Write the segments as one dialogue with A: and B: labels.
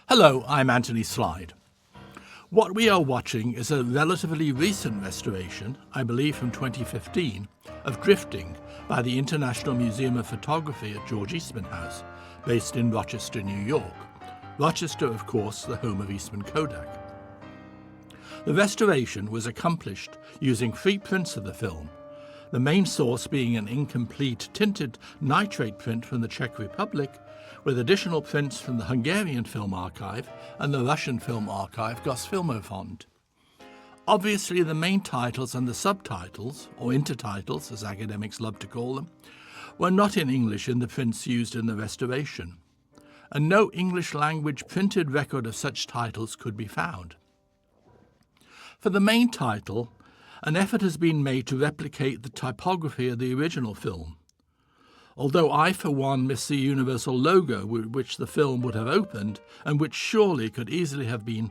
A: Hello, I'm Anthony Slide. What we are watching is a relatively recent restoration, I believe from 2015, of Drifting by the International Museum of Photography at George Eastman House, based in Rochester, New York. Rochester, of course, the home of Eastman Kodak. The restoration was accomplished using free prints of the film, the main source being an incomplete tinted nitrate print from the Czech Republic, with additional prints from the Hungarian Film Archive and the Russian Film Archive Gosfilmofond. Obviously, the main titles and the subtitles, or intertitles as academics love to call them, were not in English in the prints used in the restoration, and no English language printed record of such titles could be found. For the main title, an effort has been made to replicate the typography of the original film, although I, for one, miss the universal logo with which the film would have opened and which surely could easily have been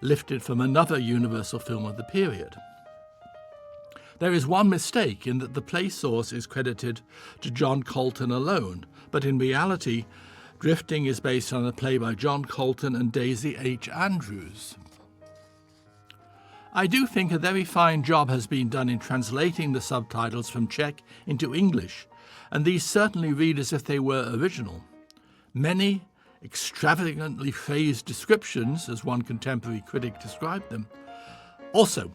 A: lifted from another universal film of the period. There is one mistake in that the play source is credited to John Colton alone, but in reality, Drifting is based on a play by John Colton and Daisy H. Andrews. I do think a very fine job has been done in translating the subtitles from Czech into English, and these certainly read as if they were original. Many extravagantly phrased descriptions, as one contemporary critic described them. Also,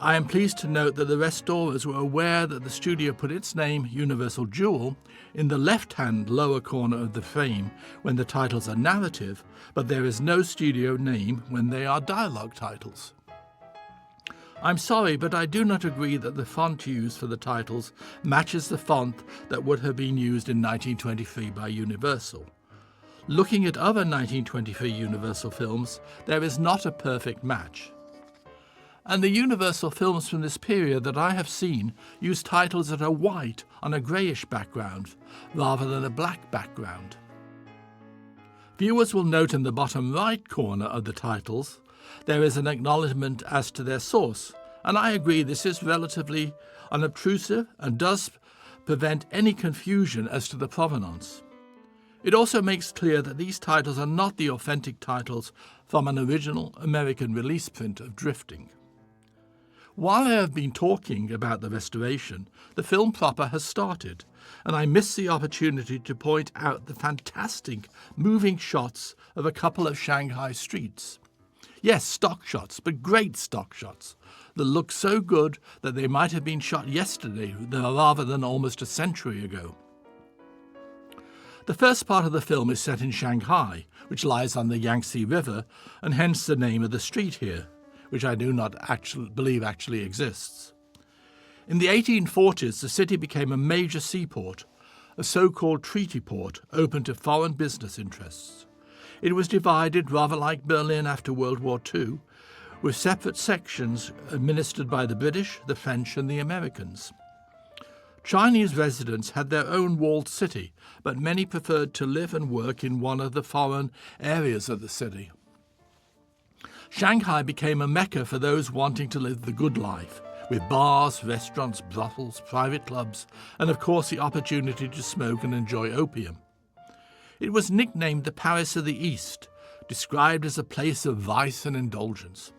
A: I am pleased to note that the restorers were aware that the studio put its name, Universal Jewel, in the left-hand lower corner of the frame when the titles are narrative, but there is no studio name when they are dialogue titles. I'm sorry, but I do not agree that the font used for the titles matches the font that would have been used in 1923 by Universal. Looking at other 1923 Universal films, there is not a perfect match. And the Universal films from this period that I have seen use titles that are white on a greyish background, rather than a black background. Viewers will note in the bottom right corner of the titles there is an acknowledgement as to their source, and I agree this is relatively unobtrusive and does prevent any confusion as to the provenance. It also makes clear that these titles are not the authentic titles from an original American release print of Drifting. While I have been talking about the restoration, the film proper has started, and I missed the opportunity to point out the fantastic moving shots of a couple of Shanghai streets. Yes, stock shots, but great stock shots that look so good that they might have been shot yesterday rather than almost a century ago. The first part of the film is set in Shanghai, which lies on the Yangtze River, and hence the name of the street here, which I do not believe actually exists. In the 1840s, the city became a major seaport, a so-called treaty port open to foreign business interests. It was divided, rather like Berlin after World War II, with separate sections administered by the British, the French and the Americans. Chinese residents had their own walled city, but many preferred to live and work in one of the foreign areas of the city. Shanghai became a mecca for those wanting to live the good life, with bars, restaurants, brothels, private clubs, and of course the opportunity to smoke and enjoy opium. It was nicknamed the Paris of the East, described as a place of vice and indulgence.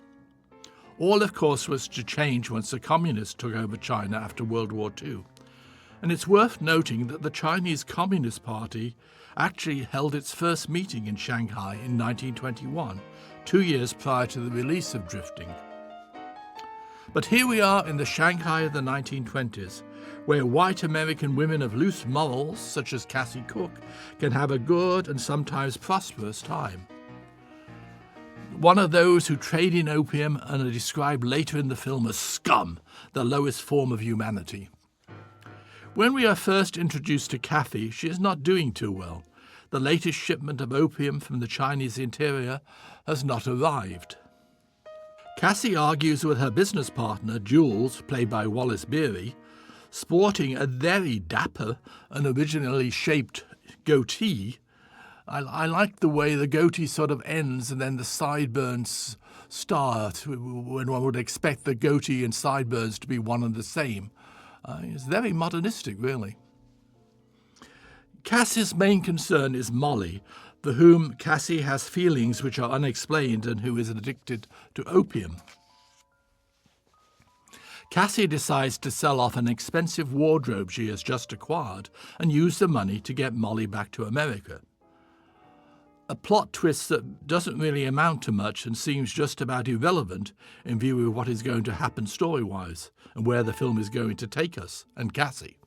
A: All, of course, was to change once the communists took over China after World War II. And it's worth noting that the Chinese Communist Party actually held its first meeting in Shanghai in 1921, 2 years prior to the release of Drifting. But here we are in the Shanghai of the 1920s, where white American women of loose morals, such as Cassie Cook, can have a good and sometimes prosperous time. One of those who trade in opium and are described later in the film as scum, the lowest form of humanity. When we are first introduced to Kathy, she is not doing too well. The latest shipment of opium from the Chinese interior has not arrived. Cassie argues with her business partner, Jules, played by Wallace Beery, sporting a very dapper and originally shaped goatee. I like the way the goatee sort of ends and then the sideburns start, when one would expect the goatee and sideburns to be one and the same. It's very modernistic, really. Cassie's main concern is Molly, for whom Cassie has feelings which are unexplained and who is addicted to opium. Cassie decides to sell off an expensive wardrobe she has just acquired and use the money to get Molly back to America. A plot twist that doesn't really amount to much and seems just about irrelevant in view of what is going to happen story-wise and where the film is going to take us and Cassie.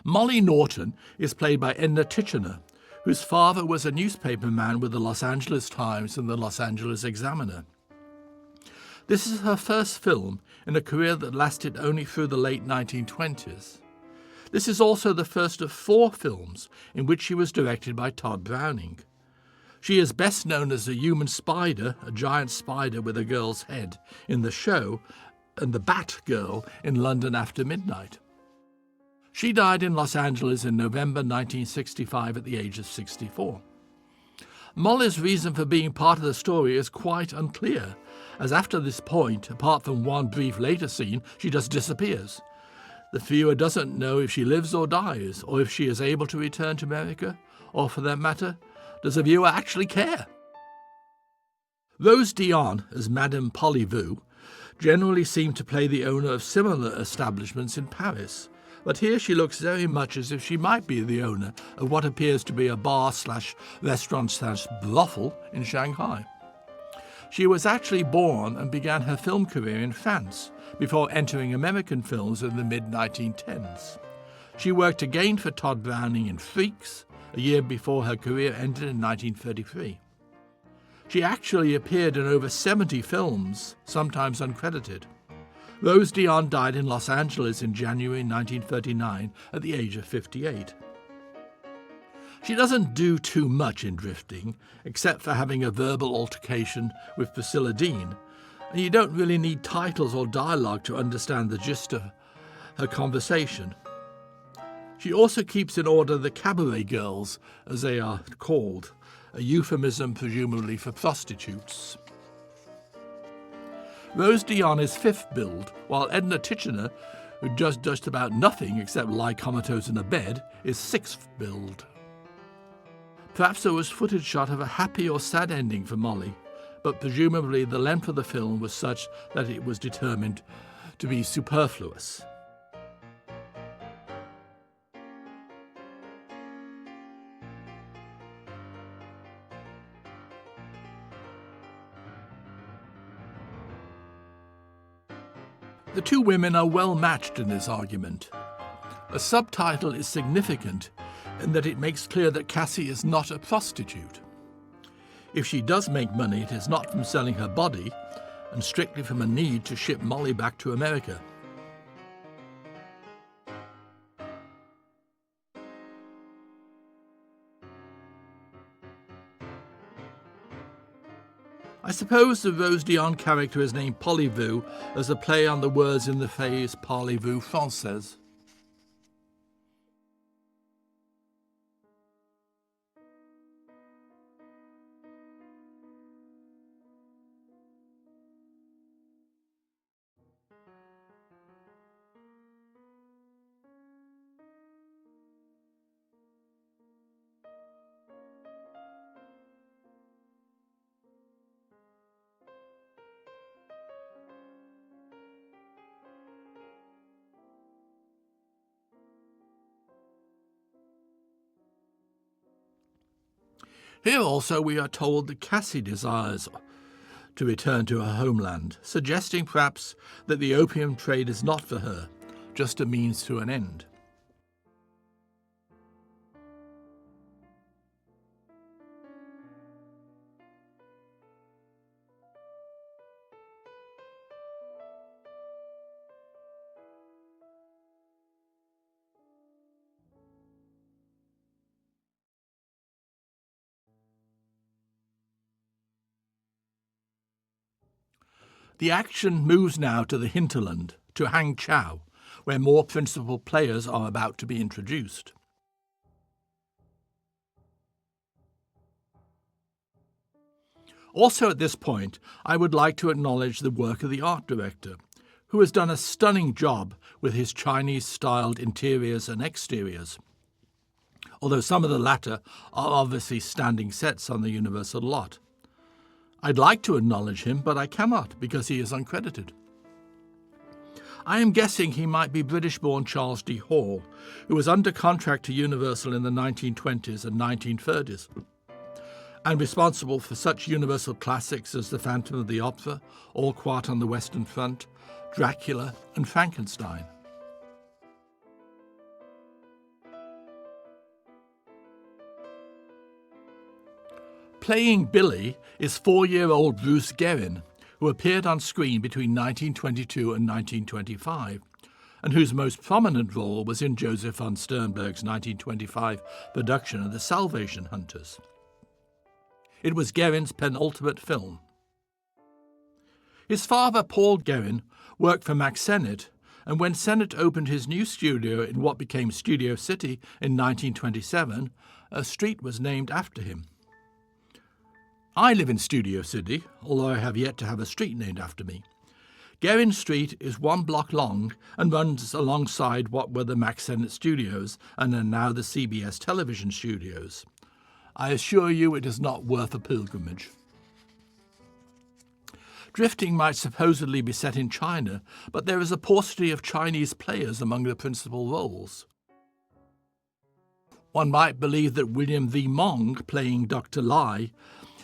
A: Molly Norton is played by Edna Titchener, whose father was a newspaperman with the Los Angeles Times and the Los Angeles Examiner. This is her first film in a career that lasted only through the late 1920s. This is also the first of 4 films in which she was directed by Tod Browning. She is best known as the human spider, a giant spider with a girl's head, in The Show, and the Bat Girl in London After Midnight. She died in Los Angeles in November 1965 at the age of 64. Molly's reason for being part of the story is quite unclear, as after this point, apart from one brief later scene, she just disappears. The viewer doesn't know if she lives or dies, or if she is able to return to America, or for that matter, does the viewer actually care? Rose Dion, as Madame Polyvou, generally seemed to play the owner of similar establishments in Paris, but here she looks very much as if she might be the owner of what appears to be a bar/restaurant/brothel in Shanghai. She was actually born and began her film career in France, before entering American films in the mid-1910s. She worked again for Tod Browning in Freaks, a year before her career ended in 1933. She actually appeared in over 70 films, sometimes uncredited. Rose Dion died in Los Angeles in January 1939 at the age of 58. She doesn't do too much in Drifting, except for having a verbal altercation with Priscilla Dean, and you don't really need titles or dialogue to understand the gist of her conversation. She also keeps in order the cabaret girls, as they are called, a euphemism presumably for prostitutes. Rose Dion is 5th billed, while Edna Titchener, who does just about nothing except lie comatose in a bed, is 6th billed. Perhaps there was footage shot of a happy or sad ending for Molly, but presumably the length of the film was such that it was determined to be superfluous. The 2 women are well matched in this argument. A subtitle is significant in that it makes clear that Cassie is not a prostitute. If she does make money, it is not from selling her body, and strictly from a need to ship Molly back to America. I suppose the Rose Dion character is named Polyvou as a play on the words in the phrase parlez-vous française. Here also we are told that Cassie desires to return to her homeland, suggesting perhaps that the opium trade is not for her, just a means to an end. The action moves now to the hinterland, to Hangzhou, where more principal players are about to be introduced. Also at this point, I would like to acknowledge the work of the art director, who has done a stunning job with his Chinese-styled interiors and exteriors. although some of the latter are obviously standing sets on the Universal lot. I'd like to acknowledge him, but I cannot because he is uncredited. I am guessing he might be British-born Charles D. Hall, who was under contract to Universal in the 1920s and 1930s, and responsible for such Universal classics as The Phantom of the Opera, All Quiet on the Western Front, Dracula, and Frankenstein. Playing Billy is 4-year-old Bruce Guerin, who appeared on screen between 1922 and 1925, and whose most prominent role was in Joseph von Sternberg's 1925 production of The Salvation Hunters. It was Guerin's penultimate film. His father, Paul Guerin, worked for Max Sennett, and when Sennett opened his new studio in what became Studio City in 1927, a street was named after him. I live in Studio City, although I have yet to have a street named after me. Guerin Street is 1 block long and runs alongside what were the Max Sennett studios and are now the CBS television studios. I assure you it is not worth a pilgrimage. Drifting might supposedly be set in China, but there is a paucity of Chinese players among the principal roles. One might believe that William V. Mong, playing Dr. Lai,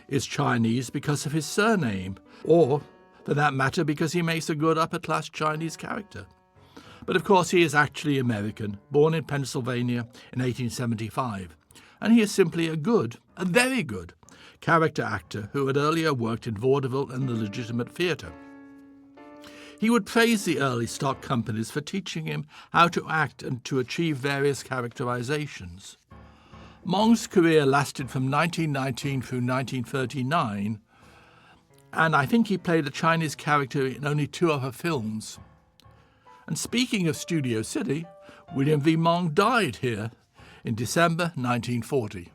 A: is Chinese because of his surname, or, for that matter, because he makes a good upper-class Chinese character. But of course he is actually American, born in Pennsylvania in 1875, and he is simply a very good, character actor who had earlier worked in vaudeville and the legitimate theatre. He would praise the early stock companies for teaching him how to act and to achieve various characterizations. Mong's career lasted from 1919 through 1939, and I think he played a Chinese character in only 2 other films. And speaking of Studio City, William V. Mong died here in December 1940.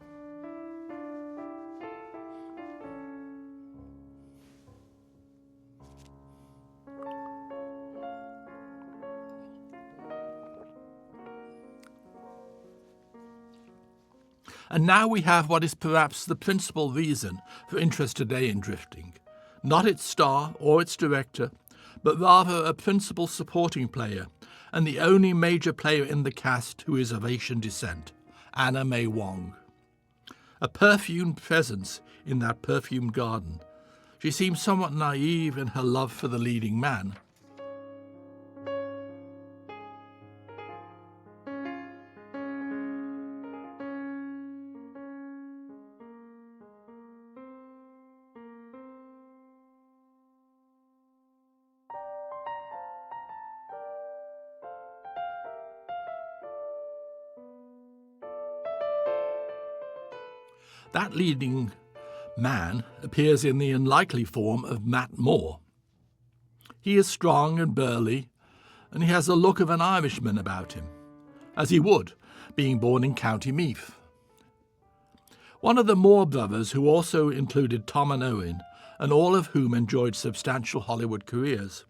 A: And now we have what is perhaps the principal reason for interest today in drifting. Not its star or its director, but rather a principal supporting player, and the only major player in the cast who is of Asian descent, Anna May Wong. A perfumed presence in that perfumed garden. She seems somewhat naive in her love for the leading man. That leading man appears in the unlikely form of Matt Moore. He is strong and burly, and he has the look of an Irishman about him, as he would, being born in County Meath. One of the Moore brothers, who also included Tom and Owen, and all of whom enjoyed substantial Hollywood careers.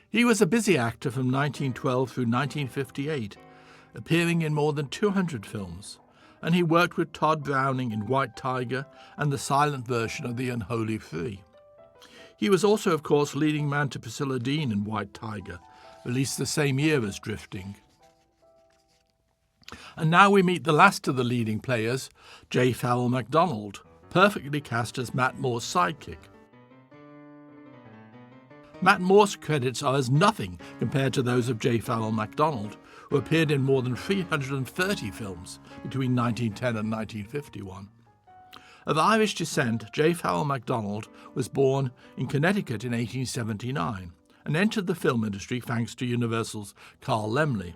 A: He was a busy actor from 1912 through 1958, appearing in more than 200 films, and he worked with Tod Browning in White Tiger and the silent version of The Unholy Three. He was also, of course, leading man to Priscilla Dean in White Tiger, released the same year as Drifting. And now we meet the last of the leading players, J. Farrell MacDonald, perfectly cast as Matt Moore's sidekick. Matt Moore's credits are as nothing compared to those of J. Farrell MacDonald, who appeared in more than 330 films between 1910 and 1951. Of Irish descent, J. Farrell MacDonald was born in Connecticut in 1879 and entered the film industry thanks to Universal's Carl Laemmle.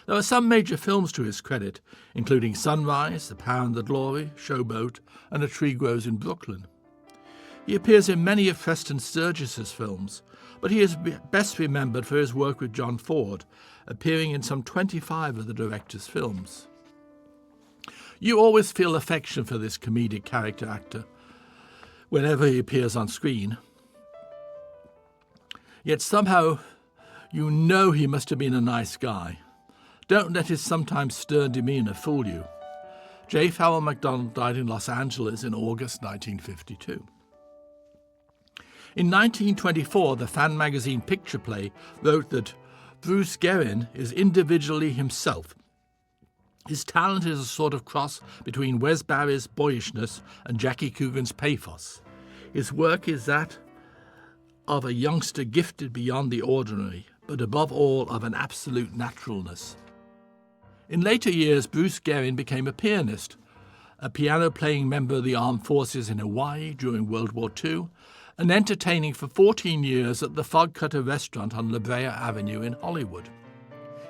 A: There are some major films to his credit, including Sunrise, The Power and the Glory, Showboat, and A Tree Grows in Brooklyn. He appears in many of Preston Sturgis's films, but he is best remembered for his work with John Ford, appearing in some 25 of the director's films. You always feel affection for this comedic character actor whenever he appears on screen. Yet somehow you know he must have been a nice guy. Don't let his sometimes stern demeanour fool you. J. Farrell MacDonald died in Los Angeles in August 1952. In 1924, the fan magazine Picture Play wrote that Bruce Guerin is individually himself. His talent is a sort of cross between Wes Barry's boyishness and Jackie Coogan's pathos. His work is that of a youngster gifted beyond the ordinary, but above all of an absolute naturalness. In later years, Bruce Guerin became a pianist, a piano-playing member of the armed forces in Hawaii during World War II, and entertaining for 14 years at the Fog Cutter restaurant on La Brea Avenue in Hollywood.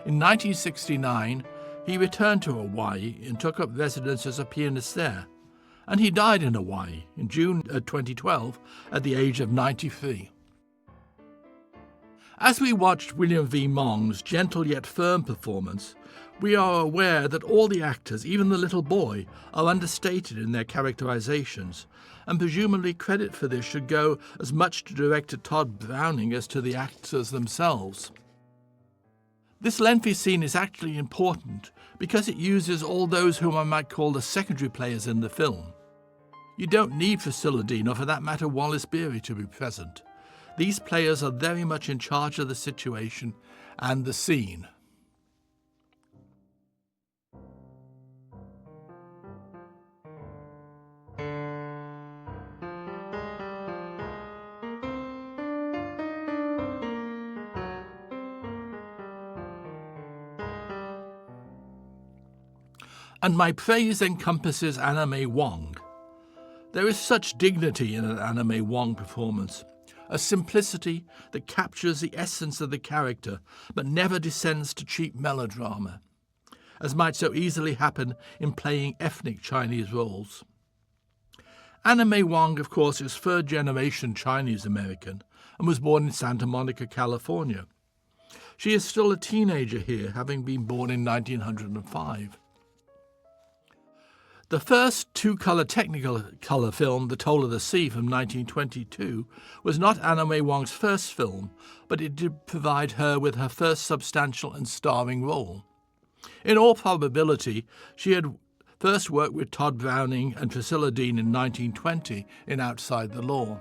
A: In 1969, he returned to Hawaii and took up residence as a pianist there, and he died in Hawaii in June 2012 at the age of 93. As we watched William V. Mong's gentle yet firm performance, we are aware that all the actors, even the little boy, are understated in their characterizations, and presumably credit for this should go as much to director Tod Browning as to the actors themselves. This lengthy scene is actually important because it uses all those whom I might call the secondary players in the film. You don't need Priscilla Dean, or for that matter Wallace Beery, to be present. These players are very much in charge of the situation and the scene. And my praise encompasses Anna May Wong. There is such dignity in an Anna May Wong performance, a simplicity that captures the essence of the character but never descends to cheap melodrama, as might so easily happen in playing ethnic Chinese roles. Anna May Wong, of course, is third-generation Chinese-American and was born in Santa Monica, California. She is still a teenager here, having been born in 1905. The first two-colour Technicolor film, The Toll of the Sea from 1922, was not Anna May Wong's first film, but it did provide her with her first substantial and starring role. In all probability, she had first worked with Tod Browning and Priscilla Dean in 1920 in Outside the Law.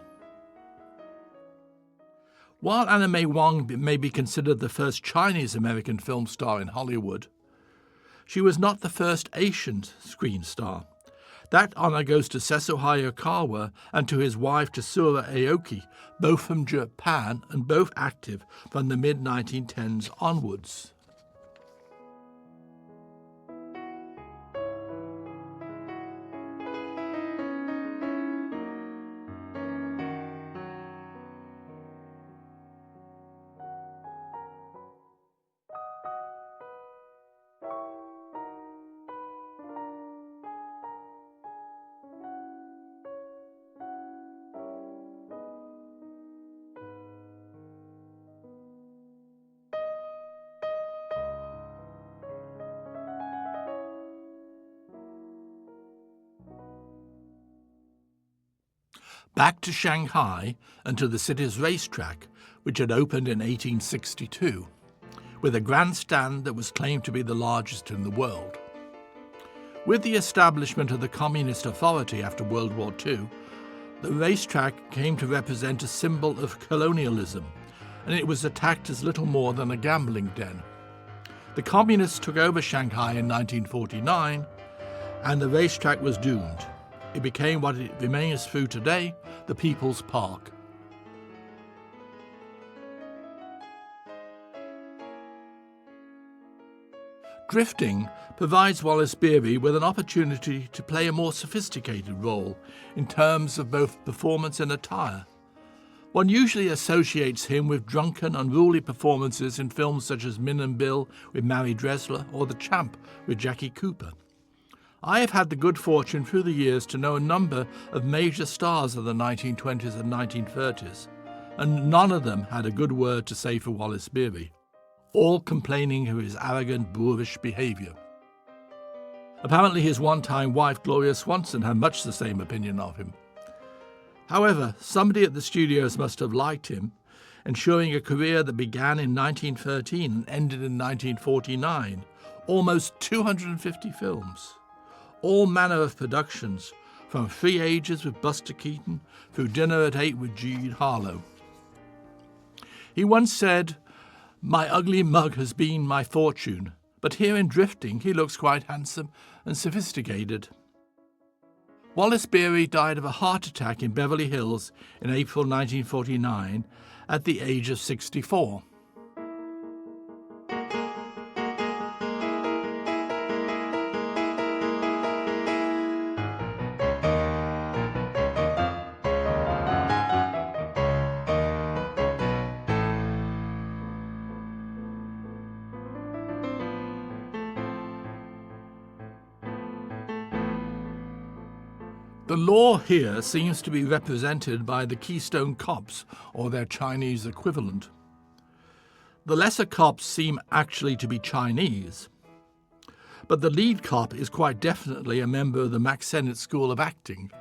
A: While Anna May Wong may be considered the first Chinese-American film star in Hollywood, she was not the first Asian screen star. That honour goes to Seso Hayakawa and to his wife Tsura Aoki, both from Japan and both active from the mid-1910s onwards. Back to Shanghai and to the city's racetrack, which had opened in 1862, with a grandstand that was claimed to be the largest in the world. With the establishment of the Communist Authority after World War II, the racetrack came to represent a symbol of colonialism, and it was attacked as little more than a gambling den. The Communists took over Shanghai in 1949, and the racetrack was doomed. It became what it remains through today, the People's Park. Drifting provides Wallace Beery with an opportunity to play a more sophisticated role in terms of both performance and attire. One usually associates him with drunken, unruly performances in films such as Min and Bill with Mary Dressler or The Champ with Jackie Cooper. I have had the good fortune through the years to know a number of major stars of the 1920s and 1930s, and none of them had a good word to say for Wallace Beery, all complaining of his arrogant, boorish behaviour. Apparently his one-time wife, Gloria Swanson, had much the same opinion of him. However, somebody at the studios must have liked him, ensuring a career that began in 1913 and ended in 1949, almost 250 films, all manner of productions, from Free Ages with Buster Keaton through Dinner at 8 with Jean Harlow. He once said, "My ugly mug has been my fortune, but here in Drifting he looks quite handsome and sophisticated." Wallace Beery died of a heart attack in Beverly Hills in April 1949 at the age of 64. The law here seems to be represented by the Keystone Cops, or their Chinese equivalent. The lesser cops seem actually to be Chinese, but the lead cop is quite definitely a member of the Max Sennett School of Acting.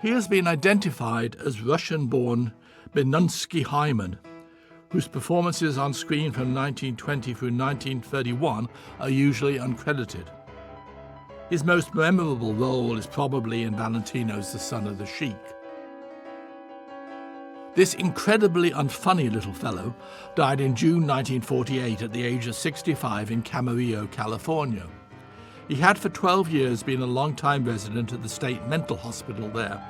A: He has been identified as Russian-born Benunsky Hyman, whose performances on screen from 1920 through 1931 are usually uncredited. His most memorable role is probably in Valentino's The Son of the Sheik. This incredibly unfunny little fellow died in June 1948 at the age of 65 in Camarillo, California. He had for 12 years been a long-time resident at the state mental hospital there.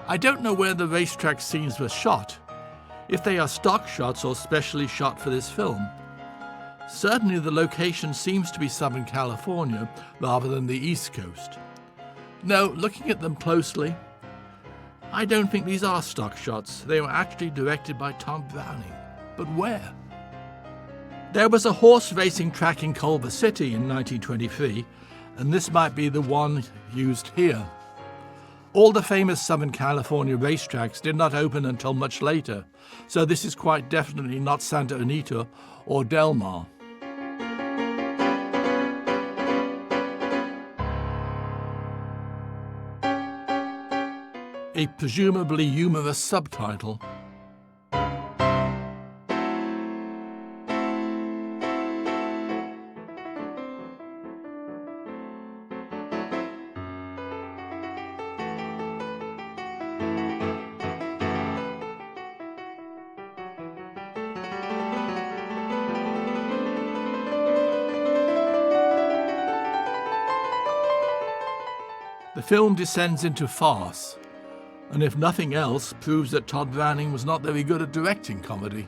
A: I don't know where the racetrack scenes were shot, if they are stock shots or specially shot for this film. Certainly the location seems to be Southern California rather than the East Coast. No, looking at them closely, I don't think these are stock shots. They were actually directed by Tod Browning. But where? There was a horse racing track in Culver City in 1923, and this might be the one used here. All the famous Southern California racetracks did not open until much later, so this is quite definitely not Santa Anita or Del Mar. A presumably humorous subtitle. The film descends into farce, and if nothing else, proves that Tod Browning was not very good at directing comedy.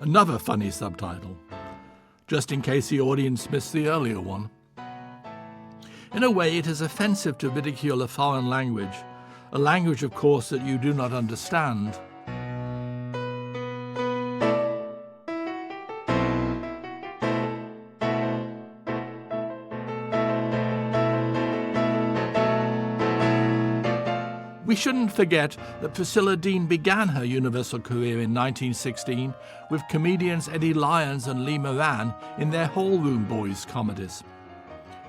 A: Another funny subtitle, just in case the audience missed the earlier one. In a way, it is offensive to ridicule a foreign language, a language, of course, that you do not understand. We shouldn't forget that Priscilla Dean began her Universal career in 1916 with comedians Eddie Lyons and Lee Moran in their Hallroom Boys comedies.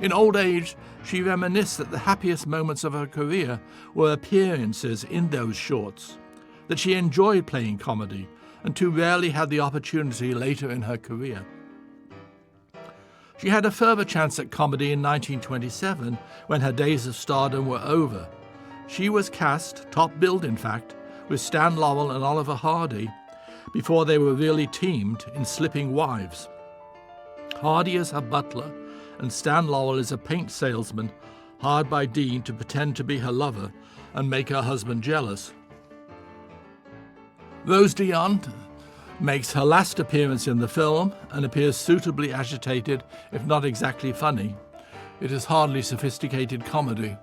A: In old age, she reminisced that the happiest moments of her career were appearances in those shorts, that she enjoyed playing comedy and too rarely had the opportunity later in her career. She had a further chance at comedy in 1927 when her days of stardom were over. She was cast, top billed in fact, with Stan Laurel and Oliver Hardy before they were really teamed in Slipping Wives. Hardy is her butler, and Stan Laurel is a paint salesman hired by Dean to pretend to be her lover and make her husband jealous. Rose Dion makes her last appearance in the film and appears suitably agitated, if not exactly funny. It is hardly sophisticated comedy.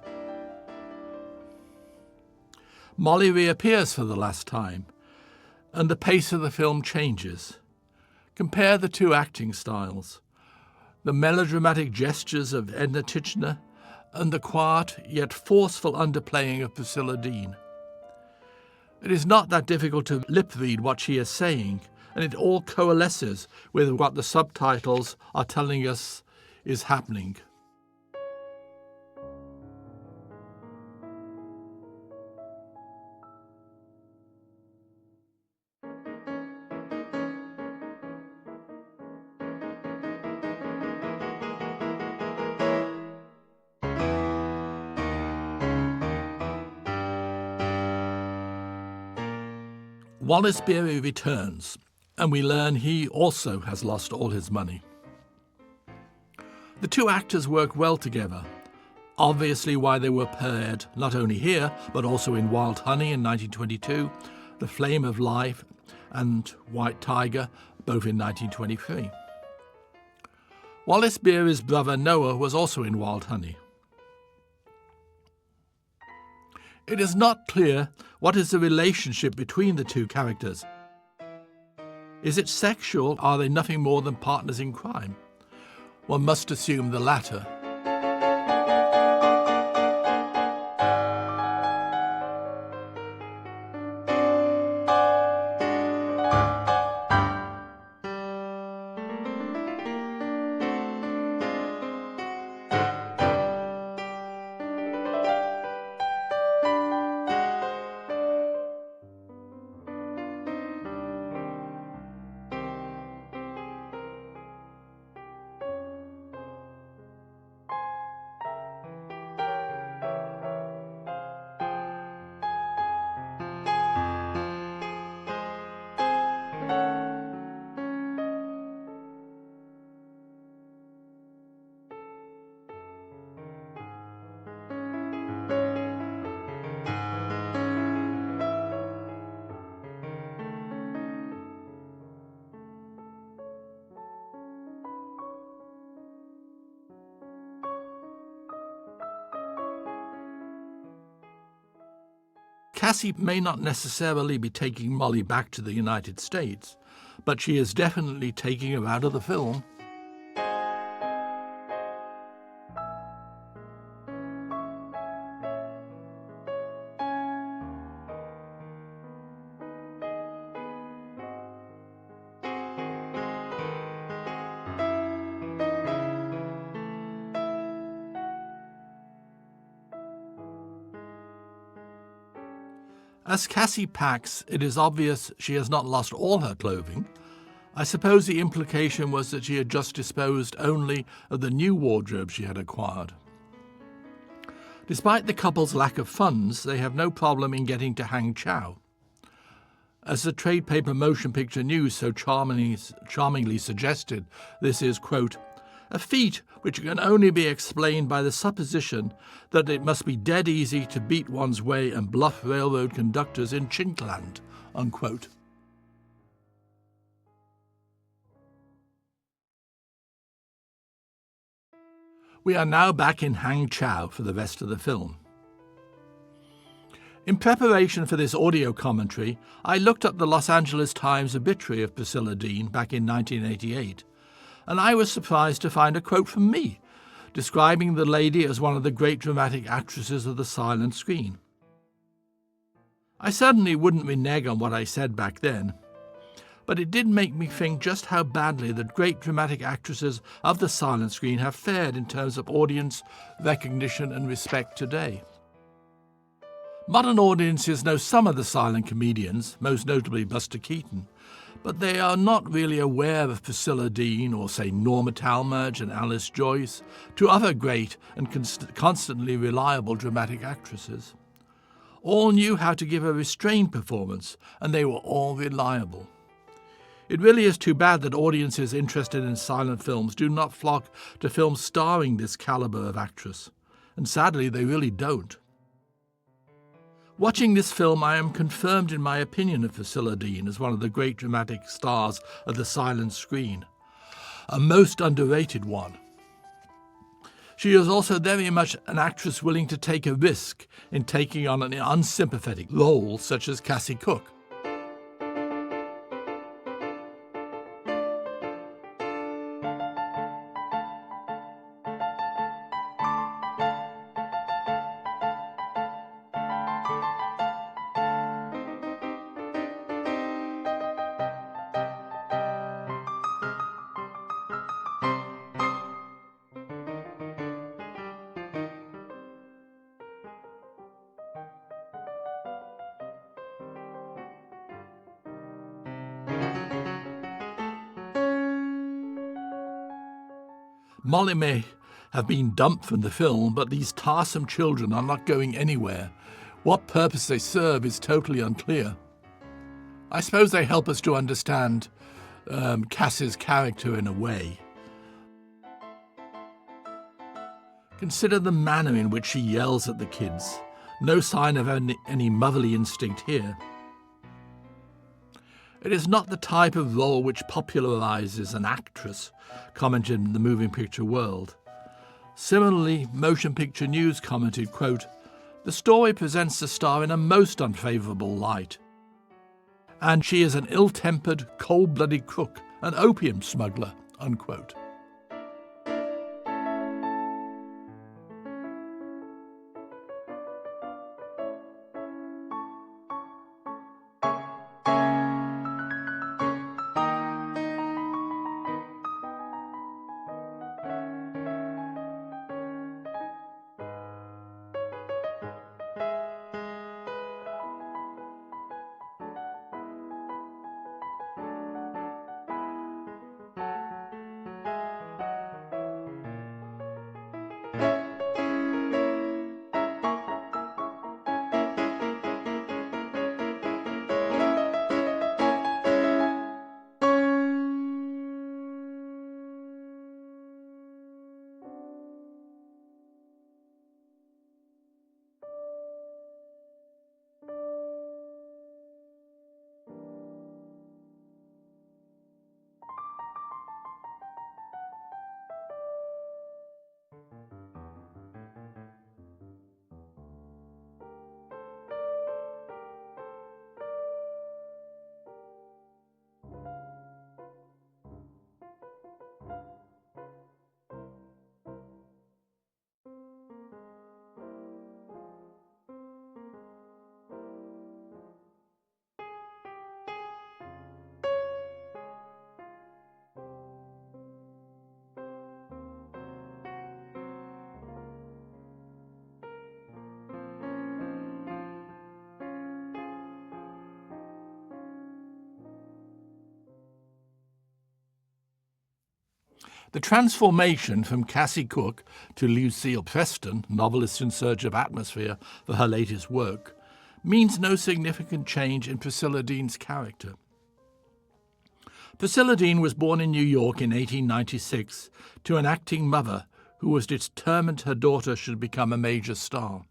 A: Molly reappears for the last time, and the pace of the film changes. Compare the two acting styles. The melodramatic gestures of Edna Titchener and the quiet yet forceful underplaying of Priscilla Dean. It is not that difficult to lip-read what she is saying, and it all coalesces with what the subtitles are telling us is happening. Wallace Beery returns, and we learn he also has lost all his money. The two actors work well together, obviously why they were paired not only here, but also in Wild Honey in 1922, The Flame of Life and White Tiger, both in 1923. Wallace Beery's brother Noah was also in Wild Honey. It is not clear what is the relationship between the two characters. Is it sexual, or are they nothing more than partners in crime? One must assume the latter. Cassie may not necessarily be taking Molly back to the United States, but she is definitely taking her out of the film. As Cassie packs, it is obvious she has not lost all her clothing. I suppose the implication was that she had just disposed only of the new wardrobe she had acquired. Despite the couple's lack of funds, they have no problem in getting to Hangzhou. As the trade paper Motion Picture News so charmingly suggested, this is, quote, a feat which can only be explained by the supposition that it must be dead easy to beat one's way and bluff railroad conductors in Chinkland, unquote. We are now back in Hangzhou for the rest of the film. In preparation for this audio commentary, I looked up the Los Angeles Times obituary of Priscilla Dean back in 1988, and I was surprised to find a quote from me, describing the lady as one of the great dramatic actresses of the silent screen. I certainly wouldn't renege on what I said back then, but it did make me think just how badly the great dramatic actresses of the silent screen have fared in terms of audience recognition and respect today. Modern audiences know some of the silent comedians, most notably Buster Keaton, but they are not really aware of Priscilla Dean or, say, Norma Talmadge and Alice Joyce, two other great and constantly reliable dramatic actresses. All knew how to give a restrained performance, and they were all reliable. It really is too bad that audiences interested in silent films do not flock to films starring this caliber of actress, and sadly they really don't. Watching this film, I am confirmed in my opinion of Priscilla Dean as one of the great dramatic stars of the silent screen, a most underrated one. She is also very much an actress willing to take a risk in taking on an unsympathetic role such as Cassie Cook. Molly may have been dumped from the film, but these tiresome children are not going anywhere. What purpose they serve is totally unclear. I suppose they help us to understand Cassie's character in a way. Consider the manner in which she yells at the kids. No sign of any motherly instinct here. It is not the type of role which popularizes an actress, commented in the moving picture world. Similarly, Motion Picture News commented, quote, "The story presents the star in a most unfavourable light, and she is an ill-tempered, cold-blooded crook, an opium smuggler," unquote. The transformation from Cassie Cook to Lucille Preston, novelist in search of atmosphere for her latest work, means no significant change in Priscilla Dean's character. Priscilla Dean was born in New York in 1896 to an acting mother who was determined her daughter should become a major star.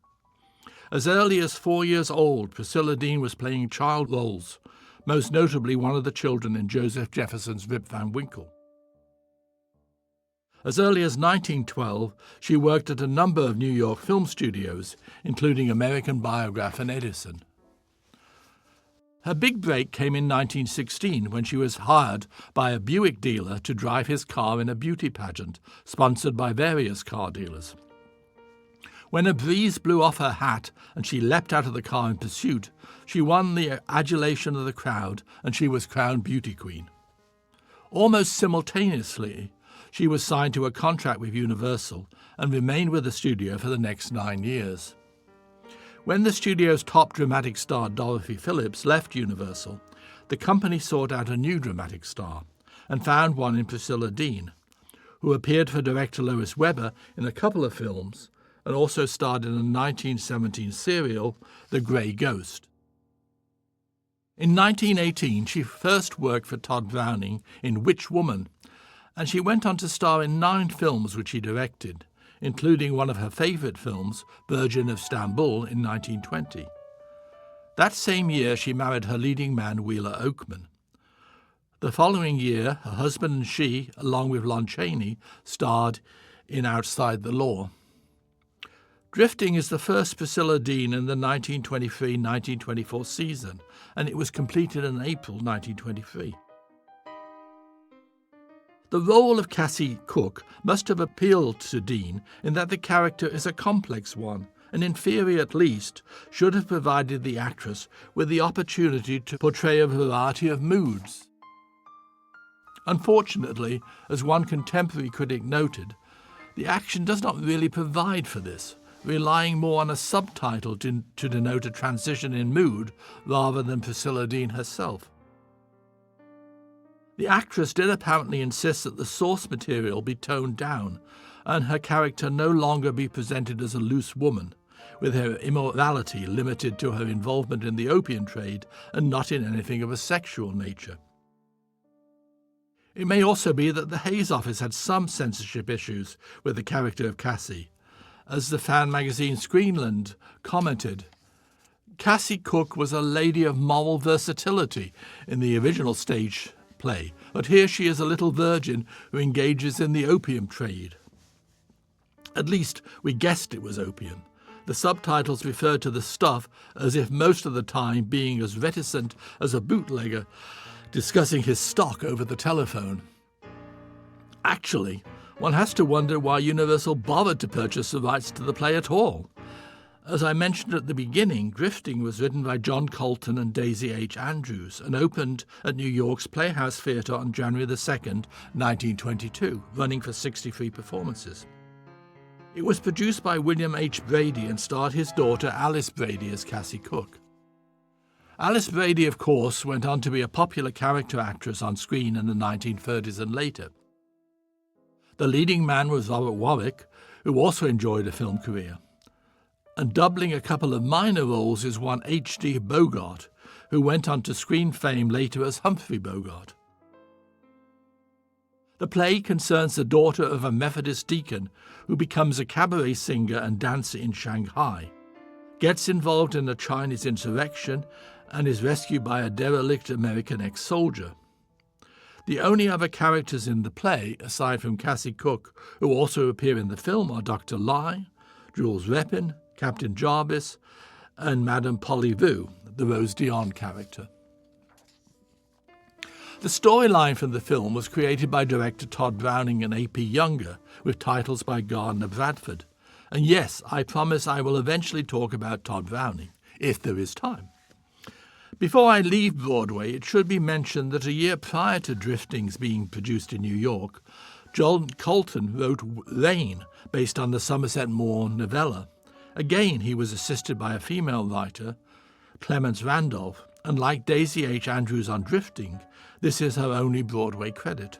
A: As early as 4 years old, Priscilla Dean was playing child roles, most notably one of the children in Joseph Jefferson's Rip Van Winkle. As early as 1912, she worked at a number of New York film studios, including American Biograph and Edison. Her big break came in 1916 when she was hired by a Buick dealer to drive his car in a beauty pageant sponsored by various car dealers. When a breeze blew off her hat and she leapt out of the car in pursuit, she won the adulation of the crowd and she was crowned beauty queen. Almost simultaneously, she was signed to a contract with Universal and remained with the studio for the next 9 years. When the studio's top dramatic star Dorothy Phillips left Universal, the company sought out a new dramatic star and found one in Priscilla Dean, who appeared for director Lois Weber in a couple of films and also starred in a 1917 serial, The Grey Ghost. In 1918, she first worked for Tod Browning in Witch Woman, and she went on to star in 9 films which she directed, including one of her favourite films, Virgin of Stamboul, in 1920. That same year, she married her leading man, Wheeler Oakman. The following year, her husband and she, along with Lon Chaney, starred in Outside the Law. Drifting is the first Priscilla Dean in the 1923-1924 season, and it was completed in April 1923. The role of Cassie Cook must have appealed to Dean in that the character is a complex one, and in theory at least, should have provided the actress with the opportunity to portray a variety of moods. Unfortunately, as one contemporary critic noted, the action does not really provide for this, relying more on a subtitle to denote a transition in mood rather than Priscilla Dean herself. The actress did apparently insist that the source material be toned down and her character no longer be presented as a loose woman, with her immorality limited to her involvement in the opium trade and not in anything of a sexual nature. It may also be that the Hays office had some censorship issues with the character of Cassie. As the fan magazine Screenland commented, Cassie Cook was a lady of moral versatility in the original stage play, but here she is a little virgin who engages in the opium trade. At least we guessed it was opium. The subtitles referred to the stuff as if most of the time being as reticent as a bootlegger discussing his stock over the telephone. Actually, one has to wonder why Universal bothered to purchase the rights to the play at all. As I mentioned at the beginning, Drifting was written by John Colton and Daisy H. Andrews and opened at New York's Playhouse Theatre on January 2nd, 1922, running for 63 performances. It was produced by William H. Brady and starred his daughter Alice Brady as Cassie Cook. Alice Brady, of course, went on to be a popular character actress on screen in the 1930s and later. The leading man was Robert Warwick, who also enjoyed a film career. And doubling a couple of minor roles is one H.D. Bogart, who went on to screen fame later as Humphrey Bogart. The play concerns the daughter of a Methodist deacon who becomes a cabaret singer and dancer in Shanghai, gets involved in a Chinese insurrection, and is rescued by a derelict American ex-soldier. The only other characters in the play, aside from Cassie Cook, who also appear in the film, are Dr. Lai, Jules Repin, Captain Jarvis, and Madame Polly Vu, the Rose Dion character. The storyline from the film was created by director Tod Browning and A.P. Younger, with titles by Gardner Bradford. And yes, I promise I will eventually talk about Tod Browning, if there is time. Before I leave Broadway, it should be mentioned that a year prior to Drifting's being produced in New York, John Colton wrote Rain, based on the Somerset Maugham novella. Again, he was assisted by a female writer, Clemence Randolph, and like Daisy H. Andrews on Drifting, this is her only Broadway credit.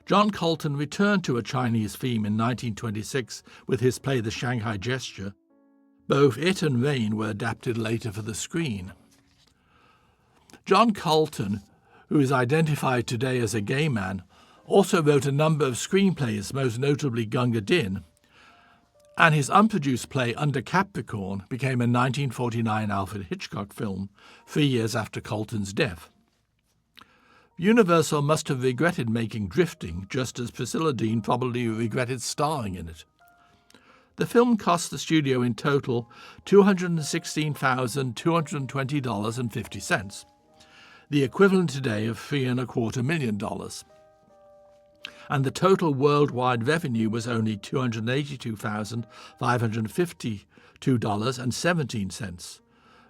A: John Colton returned to a Chinese theme in 1926 with his play The Shanghai Gesture. Both it and Rain were adapted later for the screen. John Colton, who is identified today as a gay man, also wrote a number of screenplays, most notably Gunga Din, and his unproduced play Under Capricorn became a 1949 Alfred Hitchcock film, 3 years after Colton's death. Universal must have regretted making Drifting, just as Priscilla Dean probably regretted starring in it. The film cost the studio in total $216,220.50, the equivalent today of $3.25 million. And the total worldwide revenue was only $282,552.17.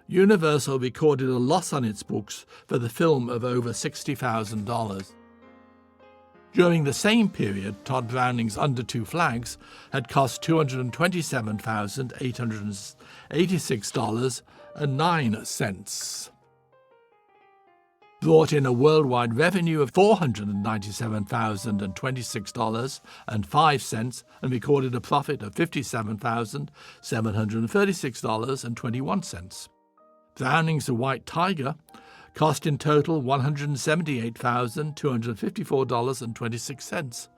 A: Universal recorded a loss on its books for the film of over $60,000. During the same period, Tod Browning's Under Two Flags had cost $227,886.09, brought in a worldwide revenue of $497,026.05, and recorded a profit of $57,736.21. Browning's The White Tiger cost in total $178,254.26,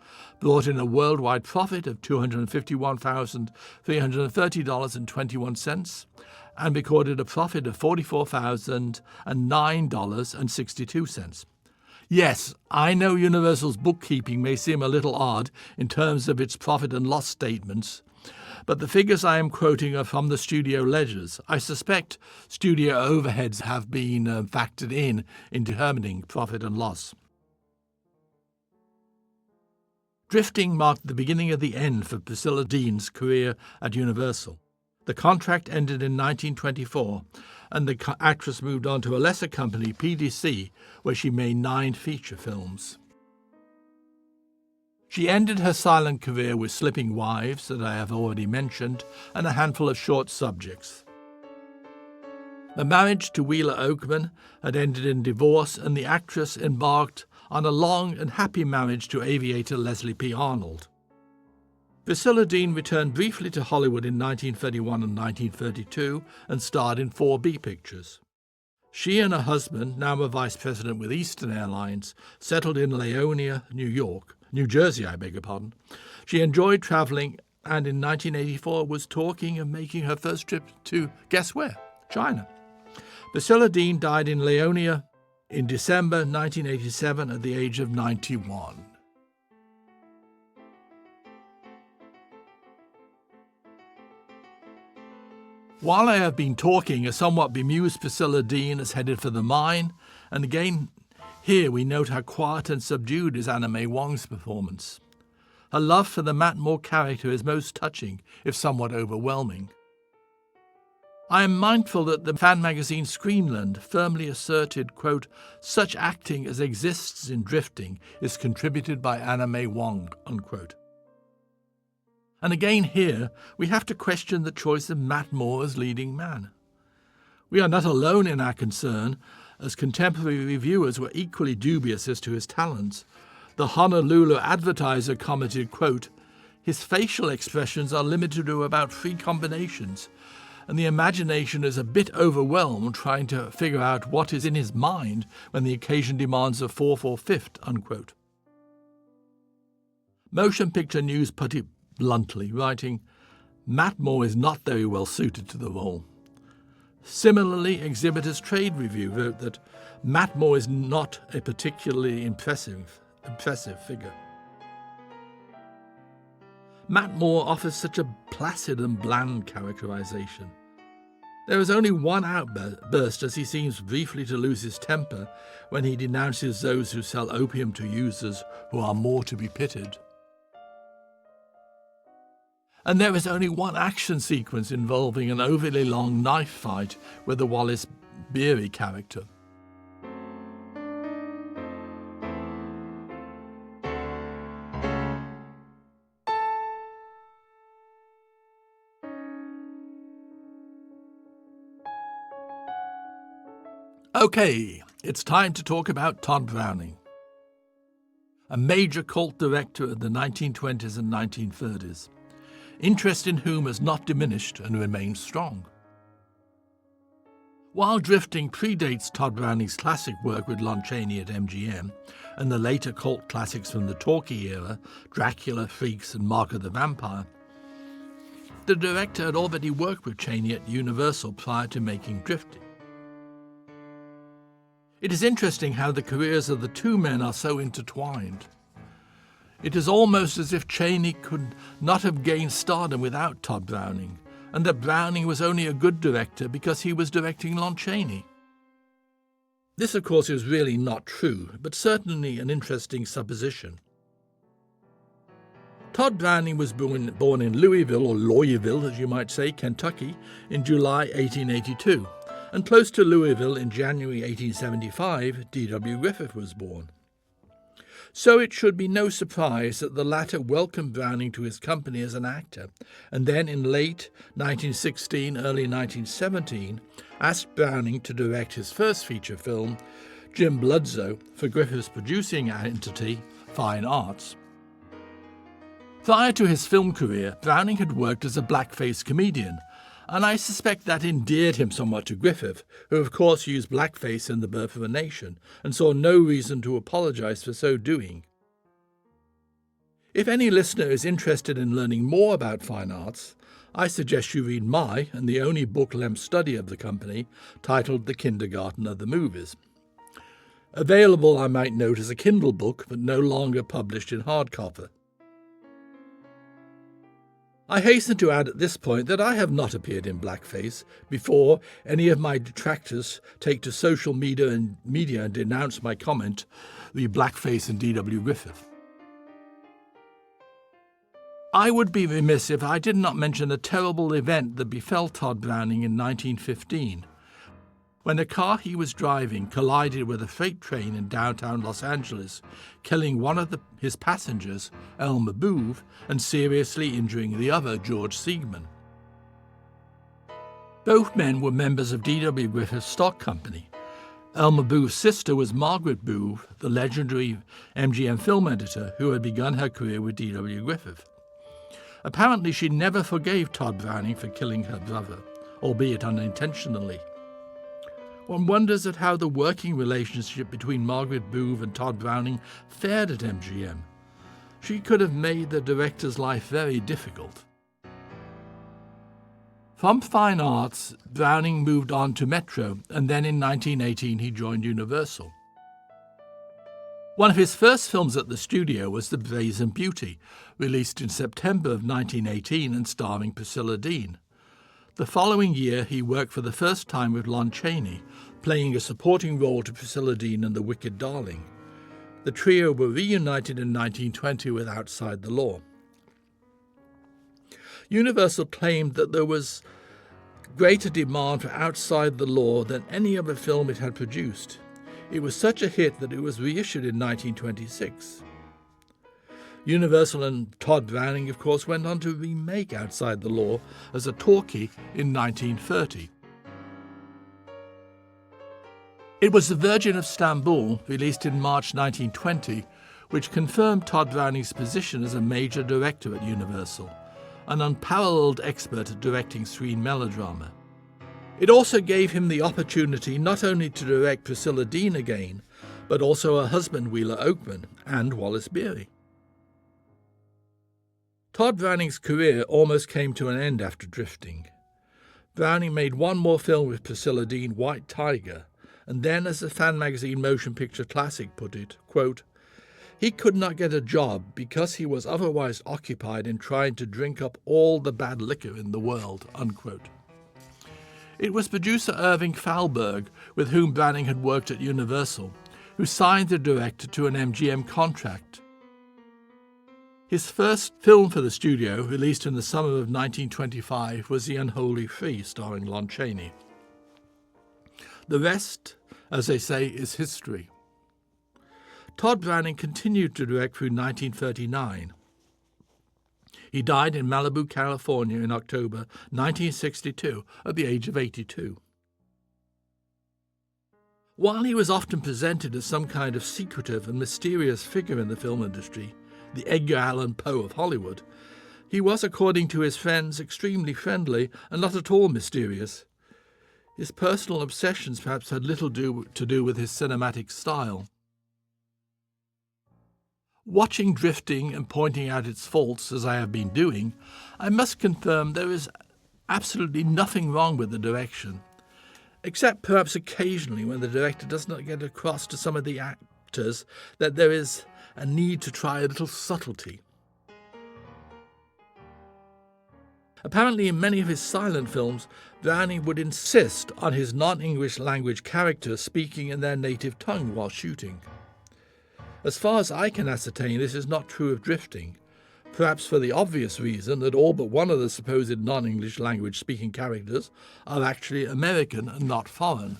A: brought in a worldwide profit of $251,330.21, and recorded a profit of $44,009.62. Yes, I know Universal's bookkeeping may seem a little odd in terms of its profit and loss statements, but the figures I am quoting are from the studio ledgers. I suspect studio overheads have been factored in determining profit and loss. Drifting marked the beginning of the end for Priscilla Dean's career at Universal. The contract ended in 1924, and the actress moved on to a lesser company, PDC, where she made 9 feature films. She ended her silent career with Slipping Wives, that I have already mentioned, and a handful of short subjects. The marriage to Wheeler Oakman had ended in divorce, and the actress embarked on a long and happy marriage to aviator Leslie P. Arnold. Priscilla Dean returned briefly to Hollywood in 1931 and 1932 and starred in 4 B pictures. She and her husband, now a vice president with Eastern Airlines, settled in Leonia, New Jersey. She enjoyed traveling and in 1984 was talking of making her first trip to, guess where? China. Priscilla Dean died in Leonia in December 1987 at the age of 91. While I have been talking, a somewhat bemused Priscilla Dean is headed for the mine, and again here we note how quiet and subdued is Anna May Wong's performance. Her love for the Matt Moore character is most touching, if somewhat overwhelming. I am mindful that the fan magazine Screenland firmly asserted, quote, "Such acting as exists in drifting is contributed by Anna May Wong," unquote. And again here, we have to question the choice of Matt Moore as leading man. We are not alone in our concern, as contemporary reviewers were equally dubious as to his talents. The Honolulu Advertiser commented, quote, "His facial expressions are limited to about 3 combinations, and the imagination is a bit overwhelmed trying to figure out what is in his mind when the occasion demands a 4 or 5th, unquote. Motion Picture News put it bluntly, writing, "Matt Moore is not very well suited to the role." Similarly, Exhibitor's Trade Review wrote that Matt Moore is not a particularly impressive figure. Matt Moore offers such a placid and bland characterization. There is only one outburst as he seems briefly to lose his temper when he denounces those who sell opium to users who are more to be pitied. And there is only one action sequence involving an overly long knife fight with the Wallace Beery character. Okay, it's time to talk about Tod Browning, a major cult director of the 1920s and 1930s. Interest in whom has not diminished and remains strong. While Drifting predates Tod Browning's classic work with Lon Chaney at MGM and the later cult classics from the talkie era, Dracula, Freaks and Mark of the Vampire, the director had already worked with Chaney at Universal prior to making Drifting. It is interesting how the careers of the two men are so intertwined. It is almost as if Chaney could not have gained stardom without Tod Browning, and that Browning was only a good director because he was directing Lon Chaney. This, of course, is really not true, but certainly an interesting supposition. Tod Browning was born in Louisville, or Loyalville, as you might say, Kentucky, in July 1882, and close to Louisville in January 1875, D.W. Griffith was born. So it should be no surprise that the latter welcomed Browning to his company as an actor, and then in late 1916, early 1917, asked Browning to direct his first feature film, Jim Bludso, for Griffith's producing entity, Fine Arts. Prior to his film career, Browning had worked as a blackface comedian, and I suspect that endeared him somewhat to Griffith, who of course used blackface in The Birth of a Nation, and saw no reason to apologize for so doing. If any listener is interested in learning more about fine arts, I suggest you read my and the only book-length study of the company, titled The Kindergarten of the Movies. Available, I might note, as a Kindle book, but no longer published in hardcover. I hasten to add at this point that I have not appeared in blackface before any of my detractors take to social media and denounce my comment, the blackface and D.W. Griffith. I would be remiss if I did not mention the terrible event that befell Tod Browning in 1915, when a car he was driving collided with a freight train in downtown Los Angeles, killing one of his passengers, Elmer Booth, and seriously injuring the other, George Siegman. Both men were members of D.W. Griffith's stock company. Elmer Booth's sister was Margaret Booth, the legendary MGM film editor who had begun her career with D.W. Griffith. Apparently she never forgave Tod Browning for killing her brother, albeit unintentionally. One wonders at how the working relationship between Margaret Booth and Tod Browning fared at MGM. She could have made the director's life very difficult. From fine arts, Browning moved on to Metro, and then in 1918 he joined Universal. One of his first films at the studio was The Brazen Beauty, released in September of 1918 and starring Priscilla Dean. The following year he worked for the first time with Lon Chaney, playing a supporting role to Priscilla Dean in The Wicked Darling. The trio were reunited in 1920 with Outside the Law. Universal claimed that there was greater demand for Outside the Law than any other film it had produced. It was such a hit that it was reissued in 1926. Universal and Tod Browning, of course, went on to remake Outside the Law as a talkie in 1930. It was The Virgin of Stamboul, released in March 1920, which confirmed Tod Browning's position as a major director at Universal, an unparalleled expert at directing screen melodrama. It also gave him the opportunity not only to direct Priscilla Dean again, but also her husband Wheeler Oakman and Wallace Beery. Tod Browning's career almost came to an end after Drifting. Browning made one more film with Priscilla Dean, White Tiger, and then, as the fan magazine Motion Picture Classic put it, quote, "He could not get a job because he was otherwise occupied in trying to drink up all the bad liquor in the world," unquote. It was producer Irving Thalberg, with whom Browning had worked at Universal, who signed the director to an MGM contract. His first film for the studio, released in the summer of 1925, was The Unholy Three, starring Lon Chaney. The rest, as they say, is history. Tod Browning continued to direct through 1939. He died in Malibu, California in October 1962 at the age of 82. While he was often presented as some kind of secretive and mysterious figure in the film industry, the Edgar Allan Poe of Hollywood, he was, according to his friends, extremely friendly and not at all mysterious. His personal obsessions perhaps had little to do with his cinematic style. Watching Drifting and pointing out its faults, as I have been doing, I must confirm there is absolutely nothing wrong with the direction, except perhaps occasionally when the director does not get across to some of the actors that there is a need to try a little subtlety. Apparently in many of his silent films, Browning would insist on his non-English language characters speaking in their native tongue while shooting. As far as I can ascertain, this is not true of Drifting, perhaps for the obvious reason that all but one of the supposed non-English language speaking characters are actually American and not foreign.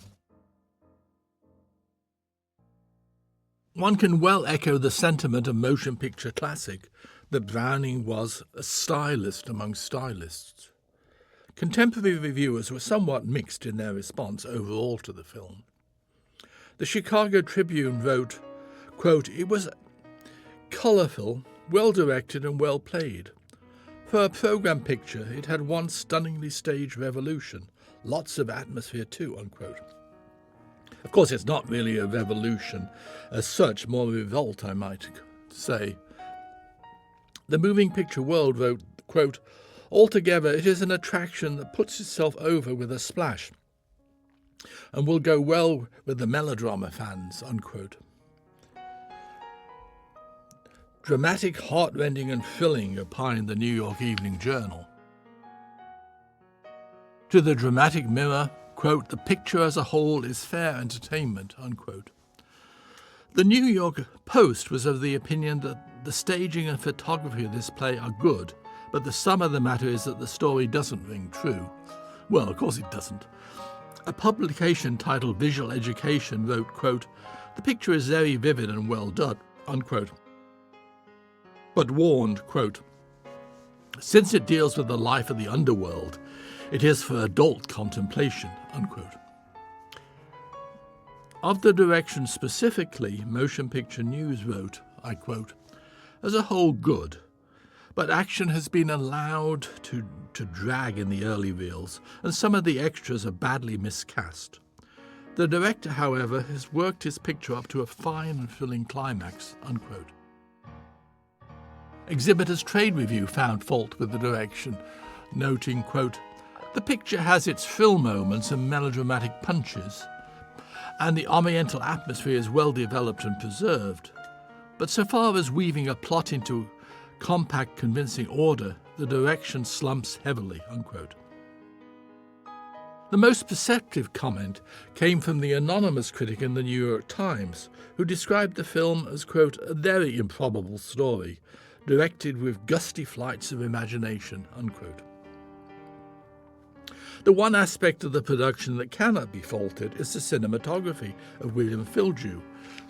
A: One can well echo the sentiment of Motion Picture Classic that Browning was a stylist among stylists. Contemporary reviewers were somewhat mixed in their response overall to the film. The Chicago Tribune wrote, quote, "It was colourful, well-directed and well-played. For a program picture, it had one stunningly staged revolution. Lots of atmosphere too," unquote. Of course, it's not really a revolution as such, more a revolt, I might say. The Moving Picture World wrote, quote, "Altogether, it is an attraction that puts itself over with a splash and will go well with the melodrama fans," unquote. Dramatic, heartrending and thrilling, opined the New York Evening Journal. To the Dramatic Mirror, quote, "The picture as a whole is fair entertainment," unquote. The New York Post was of the opinion that the staging and photography of this play are good, but the sum of the matter is that the story doesn't ring true. Well, of course it doesn't. A publication titled Visual Education wrote, quote, "The picture is very vivid and well done," unquote, but warned, quote, "Since it deals with the life of the underworld, It is for adult contemplation, unquote. Of the direction specifically, Motion Picture News wrote, I quote, "As a whole good, but action has been allowed to drag in the early reels, and some of the extras are badly miscast. The director, however, has worked his picture up to a fine and thrilling climax," unquote. Exhibitors Trade Review found fault with the direction, noting, quote, "The picture has its thrill moments and melodramatic punches, and the Oriental atmosphere is well developed and preserved. But so far as weaving a plot into compact, convincing order, the direction slumps heavily," unquote. The most perceptive comment came from the anonymous critic in the New York Times, who described the film as, quote, "a very improbable story, directed with gusty flights of imagination," unquote. The one aspect of the production that cannot be faulted is the cinematography of William Filgew,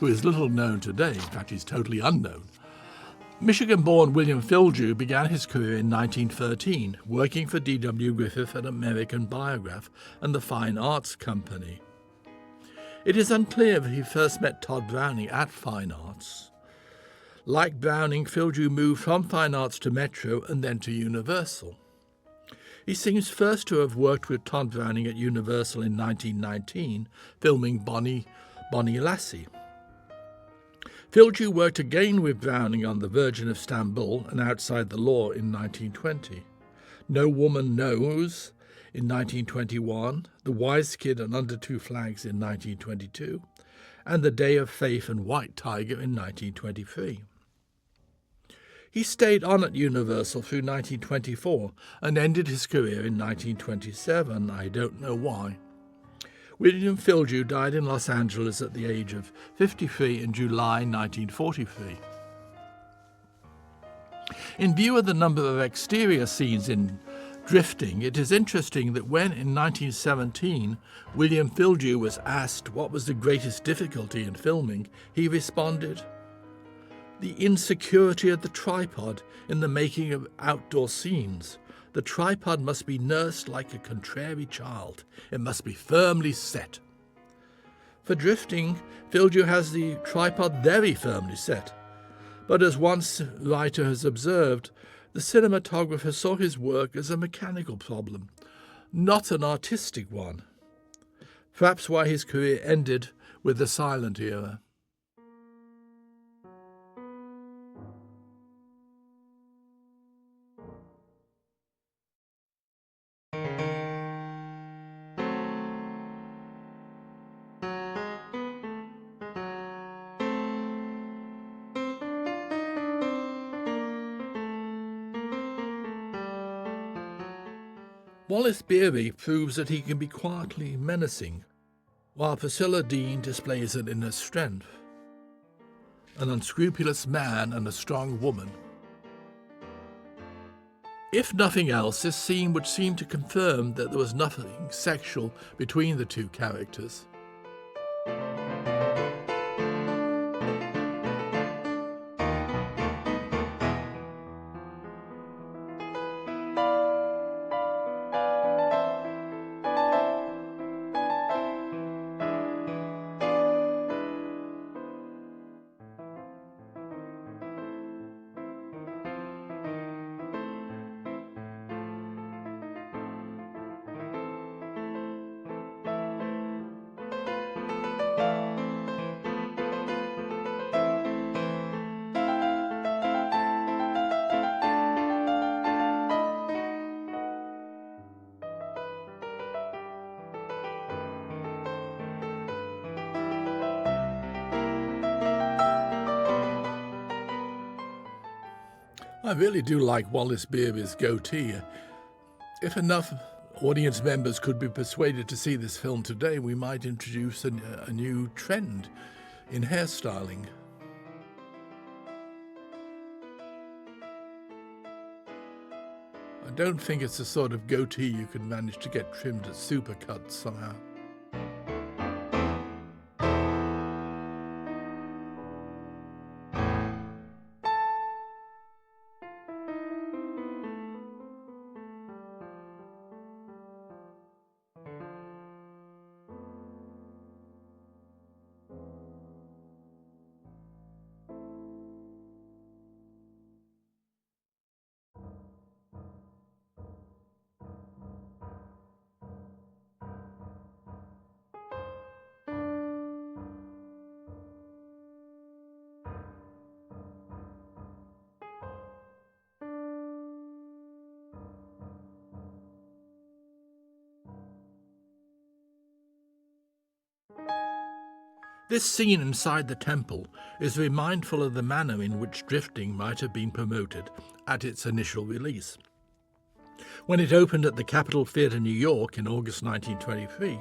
A: who is little known today. In fact, he's totally unknown. Michigan-born William Filgew began his career in 1913, working for D.W. Griffith at American Biograph and the Fine Arts Company. It is unclear if he first met Tod Browning at Fine Arts. Like Browning, Filgew moved from Fine Arts to Metro and then to Universal. He seems first to have worked with Tod Browning at Universal in 1919, filming Bonnie Lassie. Filgew worked again with Browning on The Virgin of Stamboul and Outside the Law in 1920. No Woman Knows in 1921, The Wise Kid and Under Two Flags in 1922, and The Day of Faith and White Tiger in 1923. He stayed on at Universal through 1924 and ended his career in 1927. I don't know why. William Filgew died in Los Angeles at the age of 53 in July 1943. In view of the number of exterior scenes in Drifting, it is interesting that when in 1917 William Filgew was asked what was the greatest difficulty in filming, he responded, "The insecurity of the tripod in the making of outdoor scenes. The tripod must be nursed like a contrary child. It must be firmly set." For Drifting, Filgew has the tripod very firmly set. But as one writer has observed, the cinematographer saw his work as a mechanical problem, not an artistic one. Perhaps why his career ended with the silent era. Wallace Beery proves that he can be quietly menacing, while Priscilla Dean displays an inner strength. An unscrupulous man and a strong woman. If nothing else, this scene would seem to confirm that there was nothing sexual between the two characters. I really do like Wallace Beery's goatee. If enough audience members could be persuaded to see this film today, we might introduce a new trend in hairstyling. I don't think it's the sort of goatee you can manage to get trimmed at Supercuts somehow. This scene inside the temple is very mindful of the manner in which drifting might have been promoted at its initial release. When it opened at the Capitol Theatre, New York in August 1923,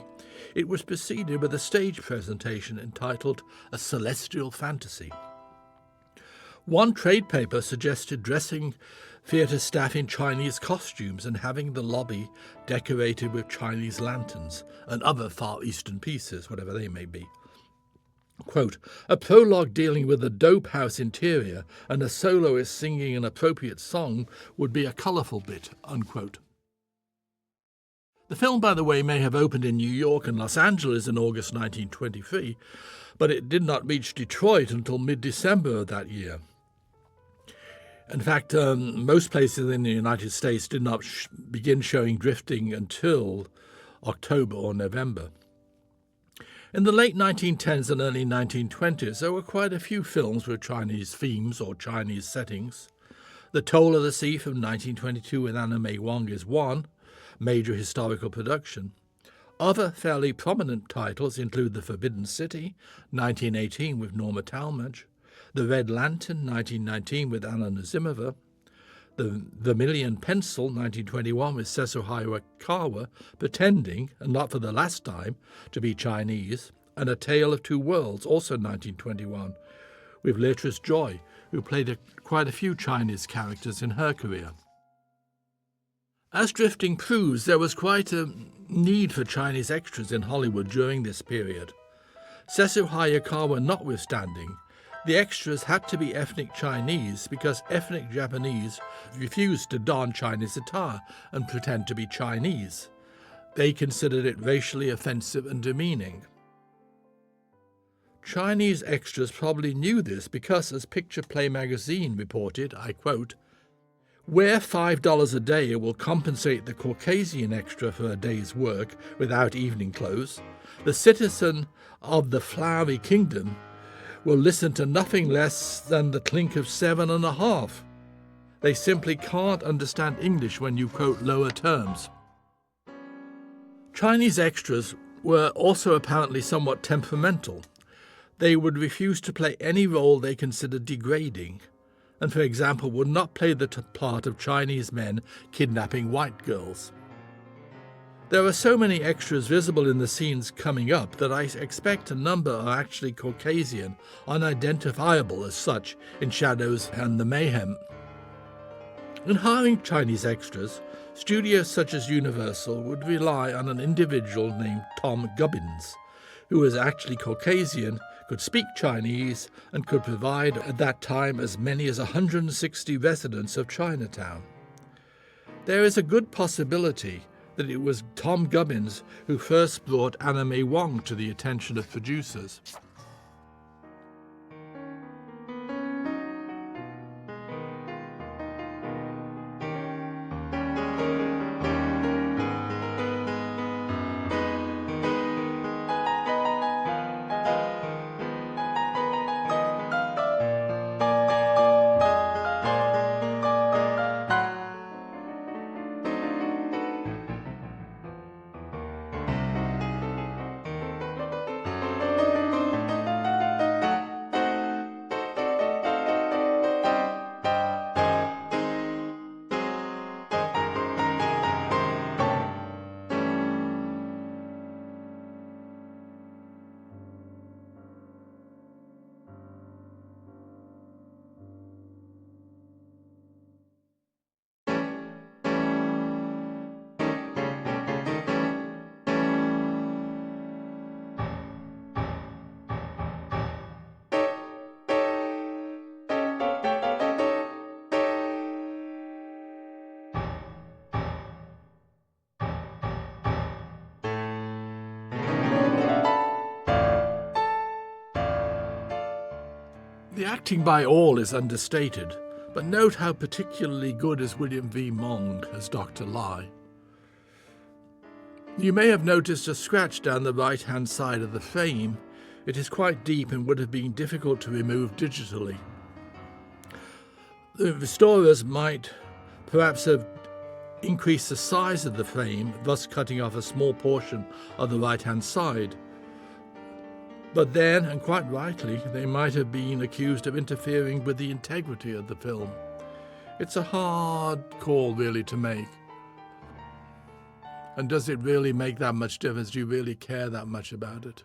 A: it was preceded with a stage presentation entitled A Celestial Fantasy. One trade paper suggested dressing theatre staff in Chinese costumes and having the lobby decorated with Chinese lanterns and other Far Eastern pieces, whatever they may be. Quote, a prologue dealing with a dope house interior and a soloist singing an appropriate song would be a colourful bit, unquote. The film, by the way, may have opened in New York and Los Angeles in August 1923, but it did not reach Detroit until mid-December of that year. In fact, most places in the United States did not begin showing drifting until October or November. In the late 1910s and early 1920s, there were quite a few films with Chinese themes or Chinese settings. The Toll of the Sea from 1922 with Anna May Wong is one major historical production. Other fairly prominent titles include The Forbidden City, 1918 with Norma Talmadge, The Red Lantern, 1919 with Anna Nazimova, The Vermilion Pencil, 1921 with Cecil Hayakawa, pretending, and not for the last time, to be Chinese, and A Tale of Two Worlds, also 1921, with Beatrice Joy, who played quite a few Chinese characters in her career. As drifting proves, there was quite a need for Chinese extras in Hollywood during this period. Cecil Hayakawa notwithstanding, the extras had to be ethnic Chinese because ethnic Japanese refused to don Chinese attire and pretend to be Chinese. They considered it racially offensive and demeaning. Chinese extras probably knew this because, as Picture Play magazine reported, I quote, where $5 a day will compensate the Caucasian extra for a day's work without evening clothes, the citizen of the flowery kingdom will listen to nothing less than the clink of 7.5. They simply can't understand English when you quote lower terms. Chinese extras were also apparently somewhat temperamental. They would refuse to play any role they considered degrading, and for example would not play the part of Chinese men kidnapping white girls. There are so many extras visible in the scenes coming up that I expect a number are actually Caucasian, unidentifiable as such in Shadows and the Mayhem. In hiring Chinese extras, studios such as Universal would rely on an individual named Tom Gubbins, who was actually Caucasian, could speak Chinese, and could provide at that time as many as 160 residents of Chinatown. There is a good possibility that it was Tom Gubbins who first brought Anna May Wong to the attention of producers. The acting by all is understated, but note how particularly good is William V. Mong as Dr. Lai. You may have noticed a scratch down the right-hand side of the frame. It is quite deep and would have been difficult to remove digitally. The restorers might perhaps have increased the size of the frame, thus cutting off a small portion of the right-hand side. But then, and quite rightly, they might have been accused of interfering with the integrity of the film. It's a hard call, really, to make. And does it really make that much difference? Do you really care that much about it?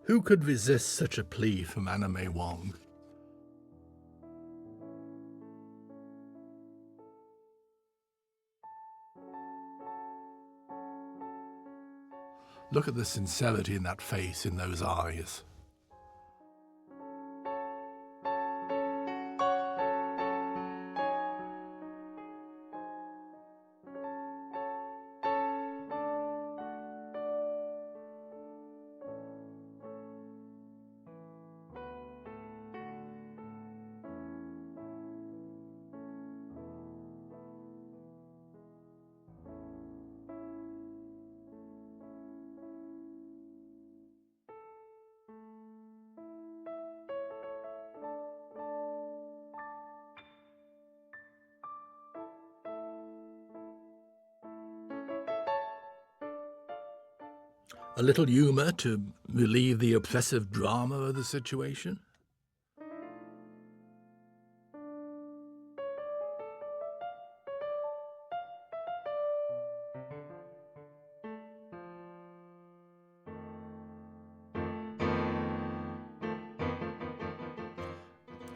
A: Who could resist such a plea from Anime Wong? Look at the sincerity in that face, in those eyes. A little humour to relieve the oppressive drama of the situation?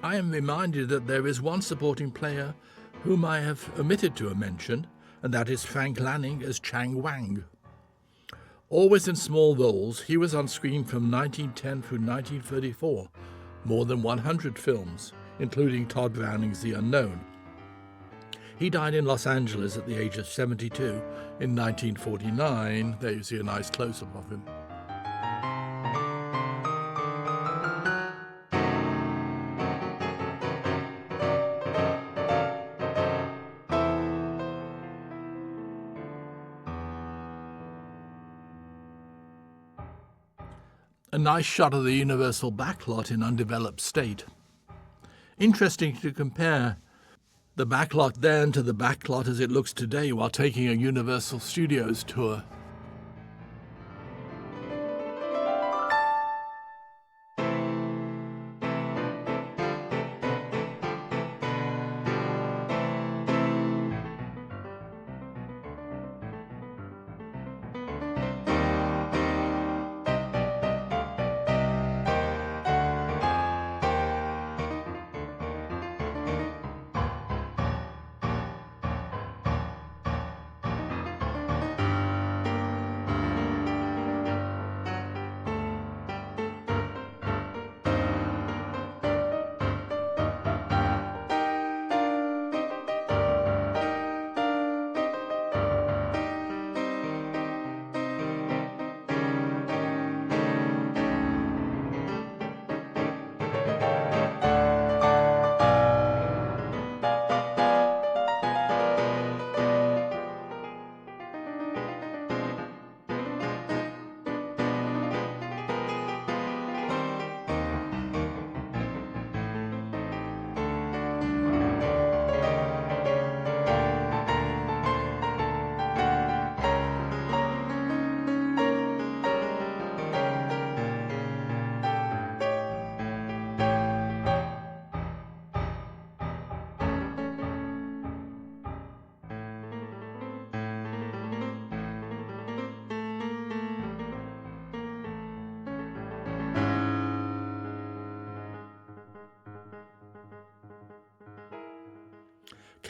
A: I am reminded that there is one supporting player whom I have omitted to mention, and that is Frank Lanning as Chang Wang. Always in small roles, he was on screen from 1910 through 1934, more than 100 films, including Tod Browning's The Unknown. He died in Los Angeles at the age of 72 in 1949. There you see a nice close-up of him. A nice shot of the Universal backlot in undeveloped state. Interesting to compare the backlot then to the backlot as it looks today while taking a Universal Studios tour.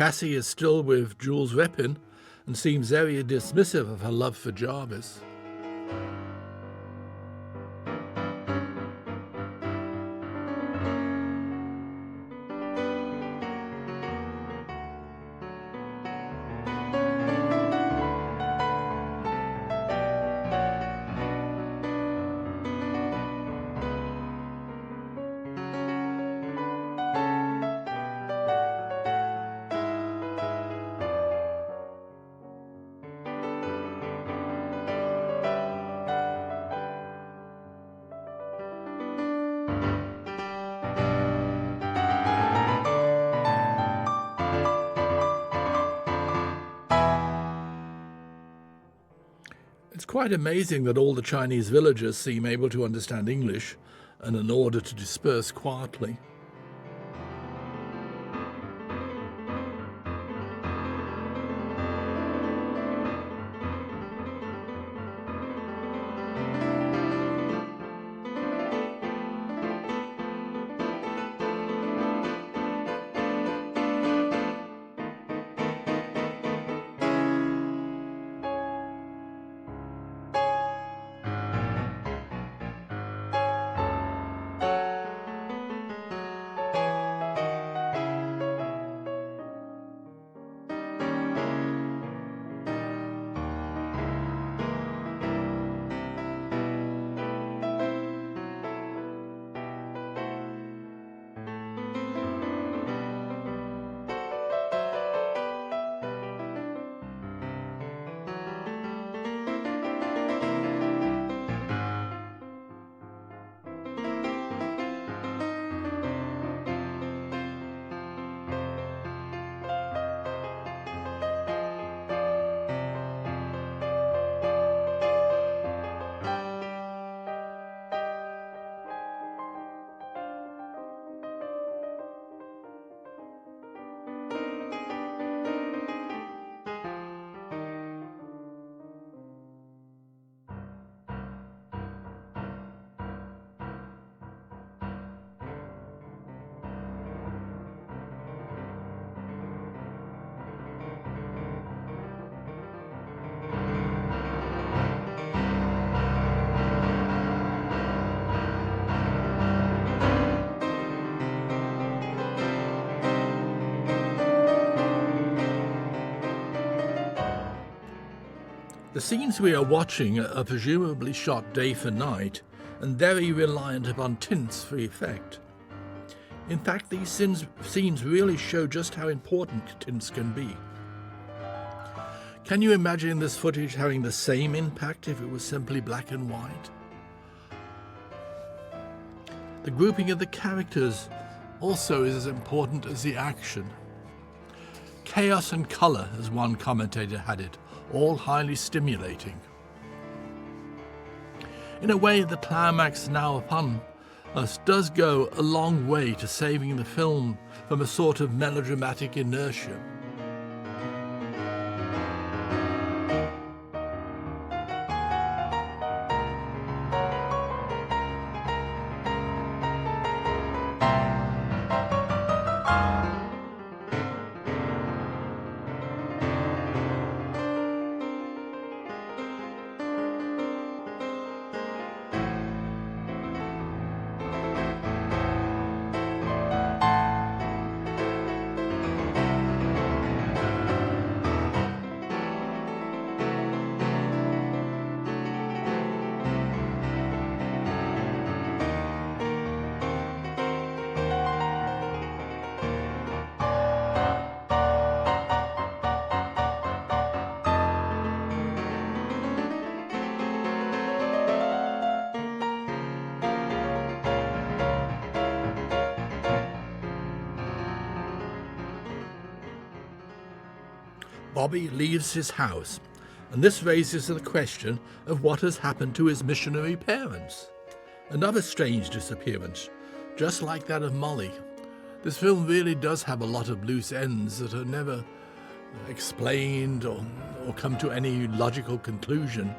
A: Cassie is still with Jules Repin and seems very dismissive of her love for Jarvis. It's quite amazing that all the Chinese villagers seem able to understand English and in order to disperse quietly. The scenes we are watching are presumably shot day for night and very reliant upon tints for effect. In fact, these scenes really show just how important tints can be. Can you imagine this footage having the same impact if it was simply black and white? The grouping of the characters also is as important as the action. Chaos and colour, as one commentator had it, all highly stimulating. In a way, the climax now upon us does go a long way to saving the film from a sort of melodramatic inertia. Bobby leaves his house, and this raises the question of what has happened to his missionary parents. Another strange disappearance, just like that of Molly. This film really does have a lot of loose ends that are never explained or come to any logical conclusion.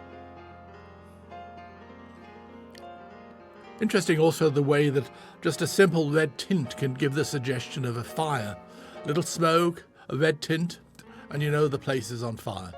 A: Interesting also the way that just a simple red tint can give the suggestion of a fire. Little smoke, a red tint, and you know the place is on fire.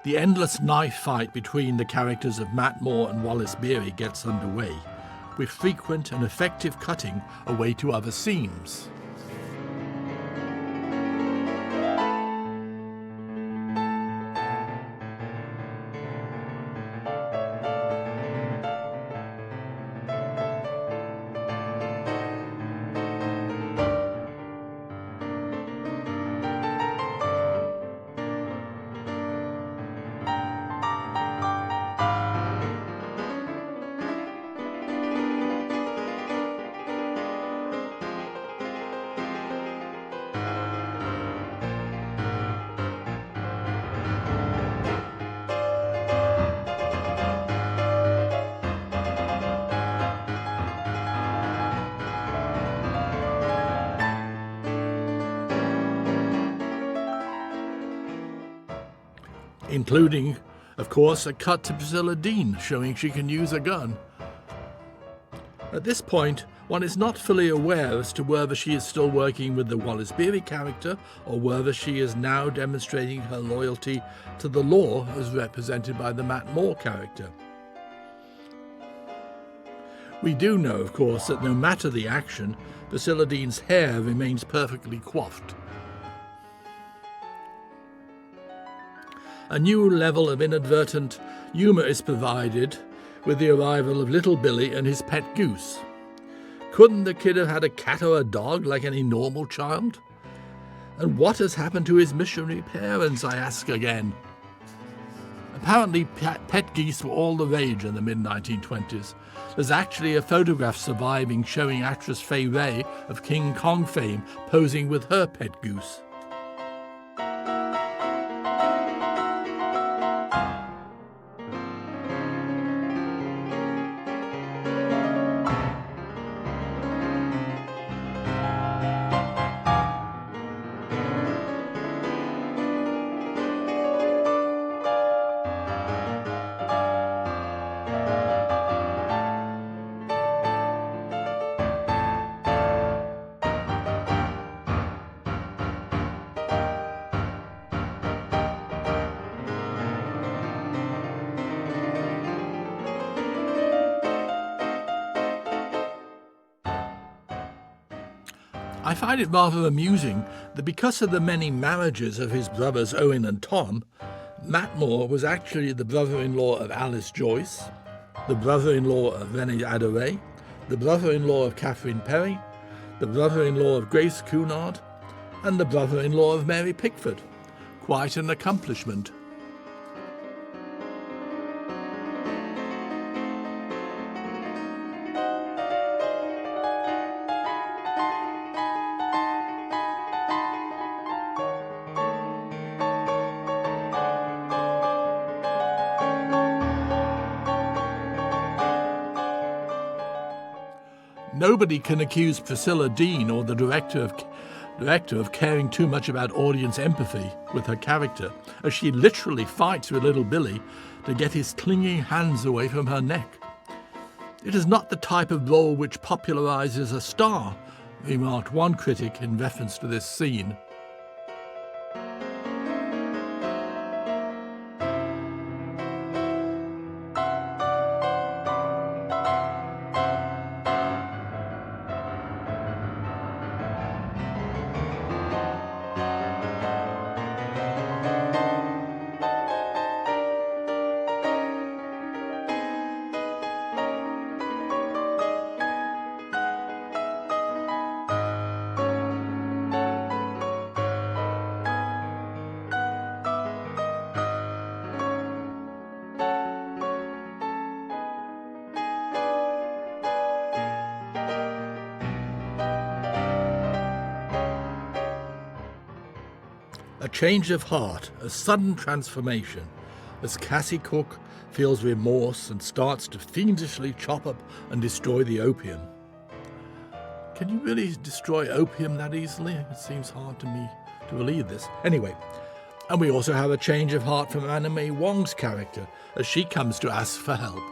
A: The endless knife fight between the characters of Matt Moore and Wallace Beery gets underway, with frequent and effective cutting away to other scenes. Including, of course, a cut to Priscilla Dean showing she can use a gun. At this point, one is not fully aware as to whether she is still working with the Wallace Beery character or whether she is now demonstrating her loyalty to the law as represented by the Matt Moore character. We do know, of course, that no matter the action, Priscilla Dean's hair remains perfectly coiffed. A new level of inadvertent humour is provided with the arrival of little Billy and his pet goose. Couldn't the kid have had a cat or a dog like any normal child? And what has happened to his missionary parents, I ask again? Apparently pet geese were all the rage in the mid-1920s. There's actually a photograph surviving showing actress Fay Wray of King Kong fame posing with her pet goose. I find it rather amusing that because of the many marriages of his brothers Owen and Tom, Matt Moore was actually the brother-in-law of Alice Joyce, the brother-in-law of Renée Adoré, the brother-in-law of Catherine Perry, the brother-in-law of Grace Cunard, and the brother-in-law of Mary Pickford. Quite an accomplishment. Nobody can accuse Priscilla Dean or the director of caring too much about audience empathy with her character, as she literally fights with little Billy to get his clinging hands away from her neck. It is not the type of role which popularizes a star, remarked one critic in reference to this scene. A change of heart, a sudden transformation, as Cassie Cook feels remorse and starts to fiendishly chop up and destroy the opium. Can you really destroy opium that easily? It seems hard to me to believe this. Anyway, and we also have a change of heart from Anna May Wong's character as she comes to ask for help.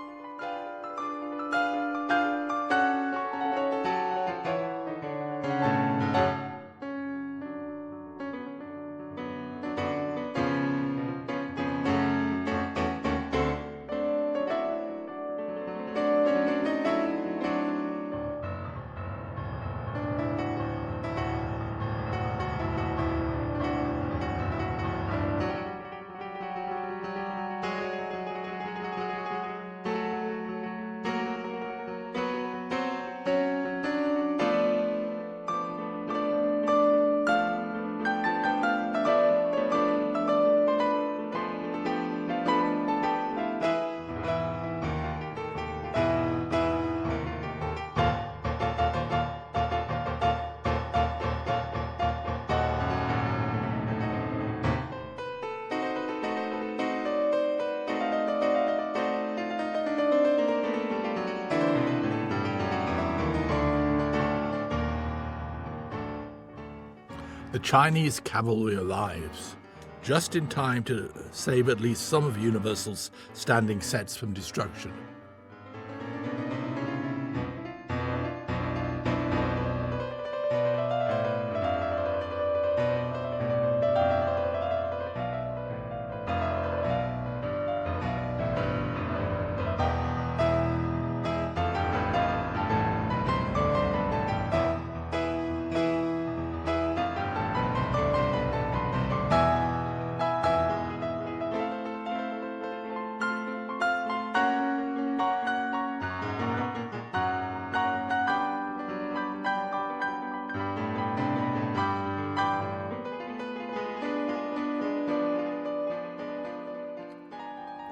A: The Chinese cavalry arrives, just in time to save at least some of Universal's standing sets from destruction.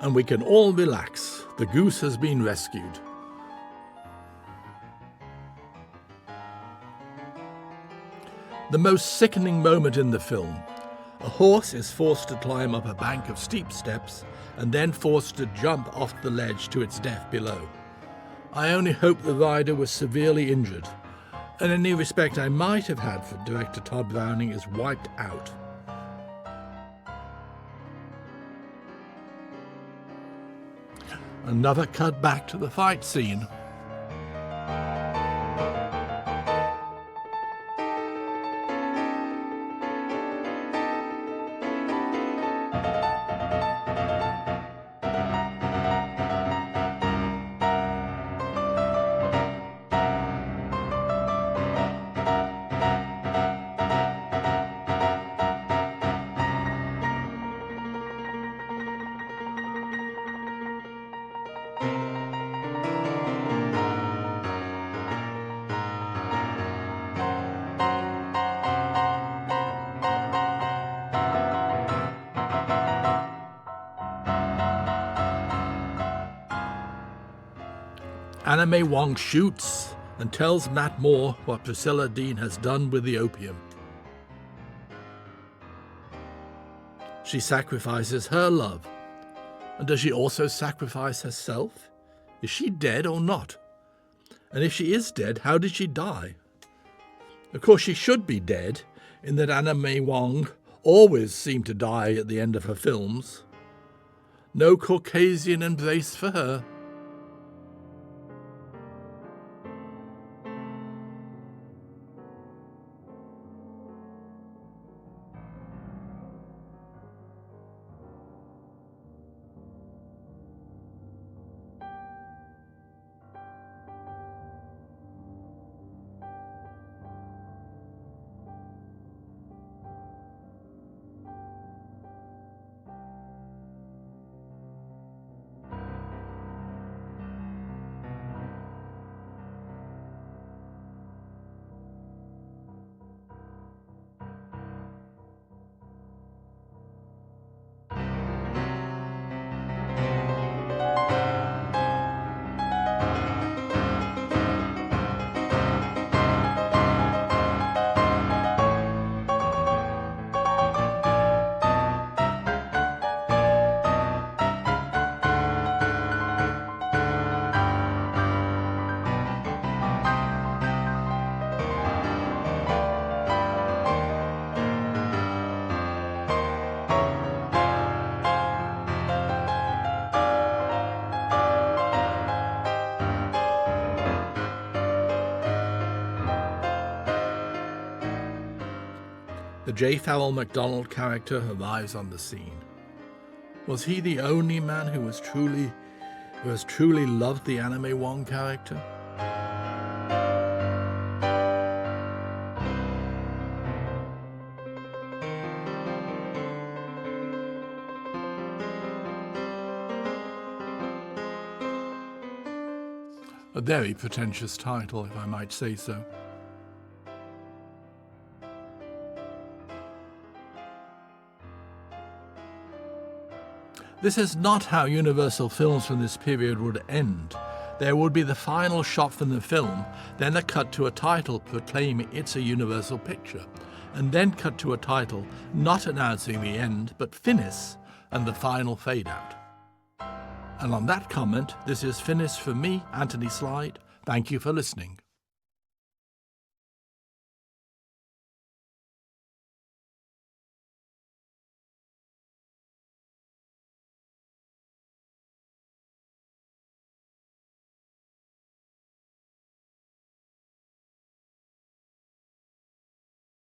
A: And we can all relax. The goose has been rescued. The most sickening moment in the film. A horse is forced to climb up a bank of steep steps and then forced to jump off the ledge to its death below. I only hope the rider was severely injured, and any respect I might have had for director Tod Browning is wiped out. Another cut back to the fight scene. Anna May Wong shoots and tells Matt Moore what Priscilla Dean has done with the opium. She sacrifices her love. And does she also sacrifice herself? Is she dead or not? And if she is dead, how did she die? Of course, she should be dead, in that Anna May Wong always seemed to die at the end of her films. No Caucasian embrace for her. The J. Fowell MacDonald character arrives on the scene. Was he the only man who has truly loved the anime Wong character? A very pretentious title, if I might say so. This is not how Universal films from this period would end. There would be the final shot from the film, then a cut to a title proclaiming it's a Universal picture, and then cut to a title not announcing the end, but finis and the final fade out. And on that comment, this is finis for me, Anthony Slide. Thank you for listening.